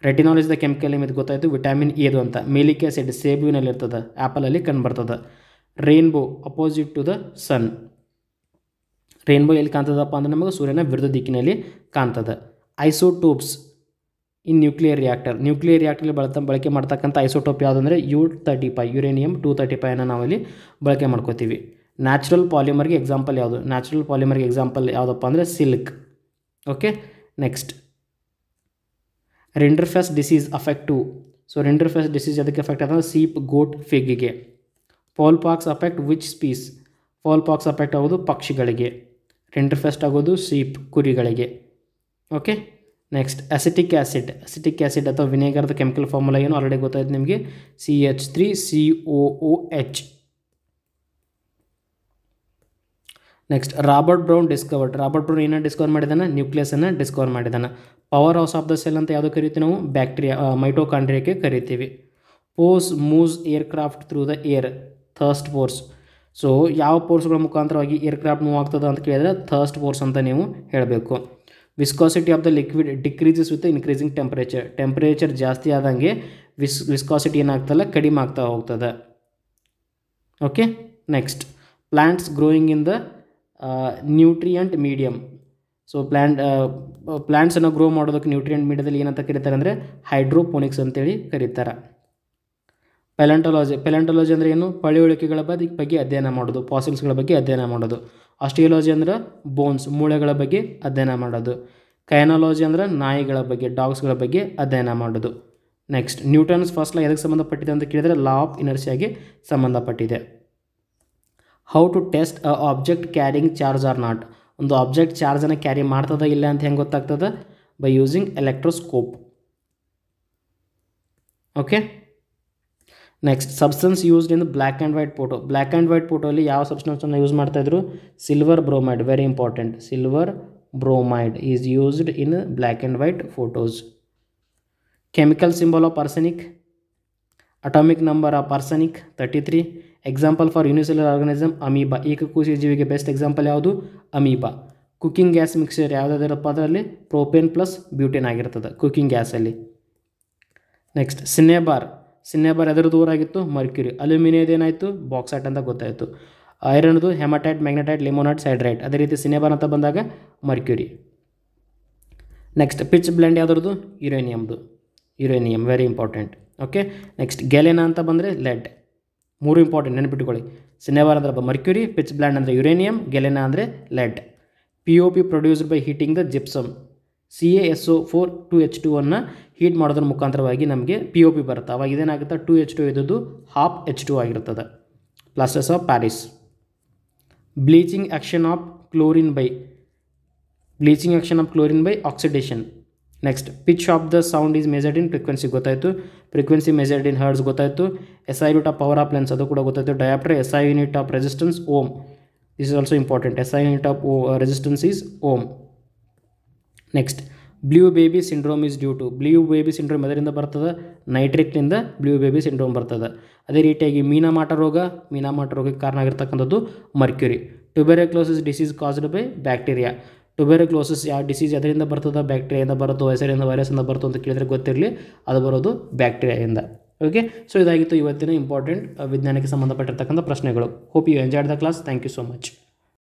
Retinol is the chemical name, ಇದು ಗೊತ್ತಾಯಿತು. ವಿಟಮಿನ್ ಎದು ಅಂತ. ಮೇಲಿಕ್ ಆ್ಯಸಿಡ್ ಸೇಬುವಿನಲ್ಲಿ ಇರ್ತದೆ, ಆ್ಯಪಲಲ್ಲಿ ಕಂಡು ಬರ್ತದೆ. Rainbow opposite to the sun. Rainbow ಎಲ್ಲಿ ಕಾಣ್ತದಪ್ಪ ಅಂದರೆ ನಮಗೆ ಸೂರ್ಯನ ವಿರುದ್ಧ ದಿಕ್ಕಿನಲ್ಲಿ ಕಾಣ್ತದೆ. ಐಸೋಟೋಪ್ಸ್ ಇನ್ ನ್ಯೂಕ್ಲಿಯರ್ ರಿಯಾಕ್ಟರ್ಲಿ ಬಳಕೆ ಮಾಡ್ತಕ್ಕಂಥ ಐಸೋಟೋಪ್ ಯಾವುದಂದರೆ U35 ಯುರೇನಿಯಂ 235 ನಾವಲ್ಲಿ ಬಳಕೆ ಮಾಡ್ಕೋತೀವಿ. ನ್ಯಾಚುರಲ್ ಪಾಲಿಮರ್ಗೆ ಎಕ್ಸಾಂಪಲ್ ಯಾವುದು? ನ್ಯಾಚುರಲ್ ಪಾಲಿಮರ್ಗೆ ಎಕ್ಸಾಂಪಲ್ ಯಾವುದಪ್ಪ ಅಂದರೆ silk. Okay, next rinderpest disease affect. So rinderpest disease ಅದಕ್ಕೆ ಎಫೆಕ್ಟ್ ಆಗೋದು ಸೀಪ್, ಗೋಟ್, ಫಿಗ್ಗೆ. Fowl pox affect which species? Fowl pox affect ಆಗೋದು ಪಕ್ಷಿಗಳಿಗೆ. ರಿಂಡರ್ಫೆಸ್ಟ್ ಆಗೋದು ಸೀಪ್, ಕುರಿಗಳಿಗೆ. ಓಕೆ, ನೆಕ್ಸ್ಟ್ ಅಸಿಟಿಕ್ ಆ್ಯಸಿಡ್ ಅಥವಾ ವಿನೇಗರ್ದ ಕೆಮಿಕಲ್ ಫಾರ್ಮುಲಾ ಏನು ಆಲ್ರೆಡಿ ಗೊತ್ತಾಯ್ತು ನಿಮಗೆ, CH3COOH. ನೆಕ್ಸ್ಟ್ ರಾಬರ್ಟ್ ಬ್ರೌನ್ ಏನನ್ನು ಡಿಸ್ಕವರ್ ಮಾಡಿದಾನೆ? ನ್ಯೂಕ್ಲಿಯಸನ್ನು ಡಿಸ್ಕವರ್ ಮಾಡಿದಾನೆ. Powerhouse of the cell ಅಂತ ಯಾವುದು ಕರಿತೀವಿ ನಾವು? ಬ್ಯಾಕ್ಟೀರಿಯಾ, ಮೈಟೋಕಾಂಡ್ರಿಯಾಕ್ಕೆ ಕರಿತೀವಿ. Force moves aircraft through the air, thrust force. So ಯಾವ ಫೋರ್ಸ್ಗಳ ಮುಖಾಂತರವಾಗಿ ಏರ್ಕ್ರಾಫ್ಟ್ ಮೂವ್ ಆಗ್ತದೆ ಅಂತ ಕೇಳಿದರೆ ಥರ್ಸ್ಟ್ ಫೋರ್ಸ್ ಅಂತ ನೀವು ಹೇಳಬೇಕು. Viscosity of the liquid decreases with increasing temperature ಜಾಸ್ತಿ ಆದಂಗೆ ವಿಸ್ಕಾಸಿಟಿ ಏನಾಗ್ತಲ್ಲ ಕಡಿಮೆ ಆಗ್ತಾ ಹೋಗ್ತದೆ. Okay, next plants growing in the nutrient medium. So ಪ್ಲಾಂಟ್ಸನ್ನು ಗ್ರೋ ಮಾಡೋದಕ್ಕೆ ನ್ಯೂಟ್ರಿಯೆಂಟ್ ಮೀಡಿಯಾದಲ್ಲಿ ಏನಂತ ಕರೀತಾರೆ ಅಂದರೆ ಹೈಡ್ರೋಪೋನಿಕ್ಸ್ ಅಂತೇಳಿ ಕರೀತಾರೆ. ಪೆಲೆಂಟಾಲಜಿ ಅಂದರೆ ಏನು? ಪಳೆಯುಳಿಕೆಗಳ ಬಗ್ಗೆ ಅಧ್ಯಯನ ಮಾಡೋದು, ಫಾಸಿಲ್ಸ್ಗಳ ಬಗ್ಗೆ ಅಧ್ಯಯನ ಮಾಡೋದು. ಆಸ್ಟಿಯಾಲಜಿ ಅಂದರೆ ಬೋನ್ಸ್, ಮೂಳೆಗಳ ಬಗ್ಗೆ ಅಧ್ಯಯನ ಮಾಡೋದು. ಕೈನಾಲಜಿ ಅಂದರೆ ನಾಯಿಗಳ ಬಗ್ಗೆ, ಡಾಗ್ಸ್ಗಳ ಬಗ್ಗೆ ಅಧ್ಯಯನ ಮಾಡೋದು. ನೆಕ್ಸ್ಟ್ ನ್ಯೂಟನ್ಸ್ ಫಸ್ಟ್ ಲಾ ಎದಕ್ಕೆ ಸಂಬಂಧಪಟ್ಟಿದೆ ಅಂತ ಕೇಳಿದರೆ ಲಾ ಆಫ್ ಇನರ್ಷಿಯಾಗೆ ಸಂಬಂಧಪಟ್ಟಿದೆ. How to test a object carrying charge or not? ಒಂದು ಆಬ್ಜೆಕ್ಟ್ ಚಾರ್ಜನ್ನು ಕ್ಯಾರಿ ಮಾಡ್ತದ ಇಲ್ಲ ಅಂತ ಹೆಂಗೆ ಗೊತ್ತಾಗ್ತದೆ? By using electroscope. Okay, next substance used in black and white ಫೋಟೋಲ್ಲಿ ಯಾವ ಸಬ್ಸ್ಟೆನ್ಸನ್ನು ಯೂಸ್ ಮಾಡ್ತಾಯಿದ್ರು? Silver bromide, very important. Silver bromide is used in black and white photos. Chemical symbol of arsenic, atomic number of arsenic 33. Example for unicellular organism amoeba. ಏಕಕೋಶೀಯ ಜೀವಿಗೆ best example ಯಾವುದು? Amoeba. Cooking gas mixture ಯಾವುದಾದ್ರಪ್ಪ ಅದರಲ್ಲಿ? Propane plus butane ಆಗಿರ್ತದೆ cooking ಗ್ಯಾಸಲ್ಲಿ. Next cinnabar ಎದರದ್ದು ಊರಾಗಿತ್ತು? Mercury. ಅಲ್ಯೂಮಿನಿಯದ ಏನಾಯಿತು? ಬಾಕ್ಸೈಟ್ ಅಂತ ಗೊತ್ತಾಯಿತು. ಐರನ್ದು ಹೆಮಟೈಟ್, ಮ್ಯಾಗ್ನೆಟೈಟ್, ಲಿಮೋನೈಟ್, ಸೈಡ್ರೈಟ್. ಅದೇ ರೀತಿ ಸಿನ್ನೆಬಾರ್ ಅಂತ ಬಂದಾಗ ಮರ್ಕ್ಯುರಿ. ನೆಕ್ಸ್ಟ್ ಪಿಚ್ ಬ್ಲೆಂಡ್ ಯಾವುದ್ರದ್ದು? Uranium, very important. Okay, next galena ಅಂತ ಬಂದರೆ ಲೆಡ್. ಮೂರು ಇಂಪಾರ್ಟೆಂಟ್ ನೆನಪಿಟ್ಟುಕೊಳ್ಳಿ. ಸಿನ್ನೆಬಾರ್ ಅಂದರೆ ಮರ್ಕ್ಯುರಿ, ಪಿಚ್ ಬ್ಲೆಂಡ್ ಅಂದರೆ ಯುರೇನಿಯಂ, ಗೆಲೆನಾ ಅಂದರೆ lead. POP produced by heating the gypsum. CaSO4 2H2 ಅನ್ನು ಹೀಟ್ ಮಾಡೋದ್ರ ಮುಖಾಂತರವಾಗಿ ನಮಗೆ POP ಬರುತ್ತೆ. ಅವಾಗ ಇದೇನಾಗುತ್ತೆ? 2H2 ಇದ್ದದ್ದು ಹಾಫ್ H2 ಆಗಿರ್ತದೆ. Plasters of Paris. Bleaching action of chlorine by oxidation. Next pitch of the sound is measured in frequency ಗೊತ್ತಾಯಿತು. Frequency measured in hertz ಗೊತ್ತಾಯಿತು. SI unit of power of lens ಅದು ಕೂಡ ಗೊತ್ತಾಯಿತು. Dioptre SI unit of resistance ohm. This is also important. SI unit of resistance is ohm. Next blue baby syndrome is due to. Blue baby syndrome ಅದರಿಂದ ಬರ್ತದೆ? ನೈಟ್ರಿಕ್ನಿಂದ blue baby syndrome ಬರ್ತದೆ. ಅದೇ ರೀತಿಯಾಗಿ ಮೀನಾಮಾಟ ರೋಗಕ್ಕೆ ಕಾರಣ ಆಗಿರ್ತಕ್ಕಂಥದ್ದು mercury. Tuberculosis disease caused by bacteria. Tuberculosis ಯಾವ disease ಅದರಿಂದ ಬರ್ತದೆ? ಬ್ಯಾಕ್ಟೀರಿಯಾದಿಂದ ಬರುತ್ತೋ, ಹೆಸರಿಂದ ವೈರಸ್ಸಿಂದ ಬರುತ್ತೋ ಅಂತ ಕೇಳಿದರೆ ಗೊತ್ತಿರಲಿ, ಅದು ಬರೋದು ಬ್ಯಾಕ್ಟೀರಿಯಾದಿಂದ. ಓಕೆ, ಸೊ ಇದಾಗಿತ್ತು ಇವತ್ತಿನ ಇಂಪಾರ್ಟೆಂಟ್ ವಿಜ್ಞಾನಕ್ಕೆ ಸಂಬಂಧಪಟ್ಟಿರ್ತಕ್ಕಂಥ ಪ್ರಶ್ನೆಗಳು. Hope you enjoyed the class. Thank you so much.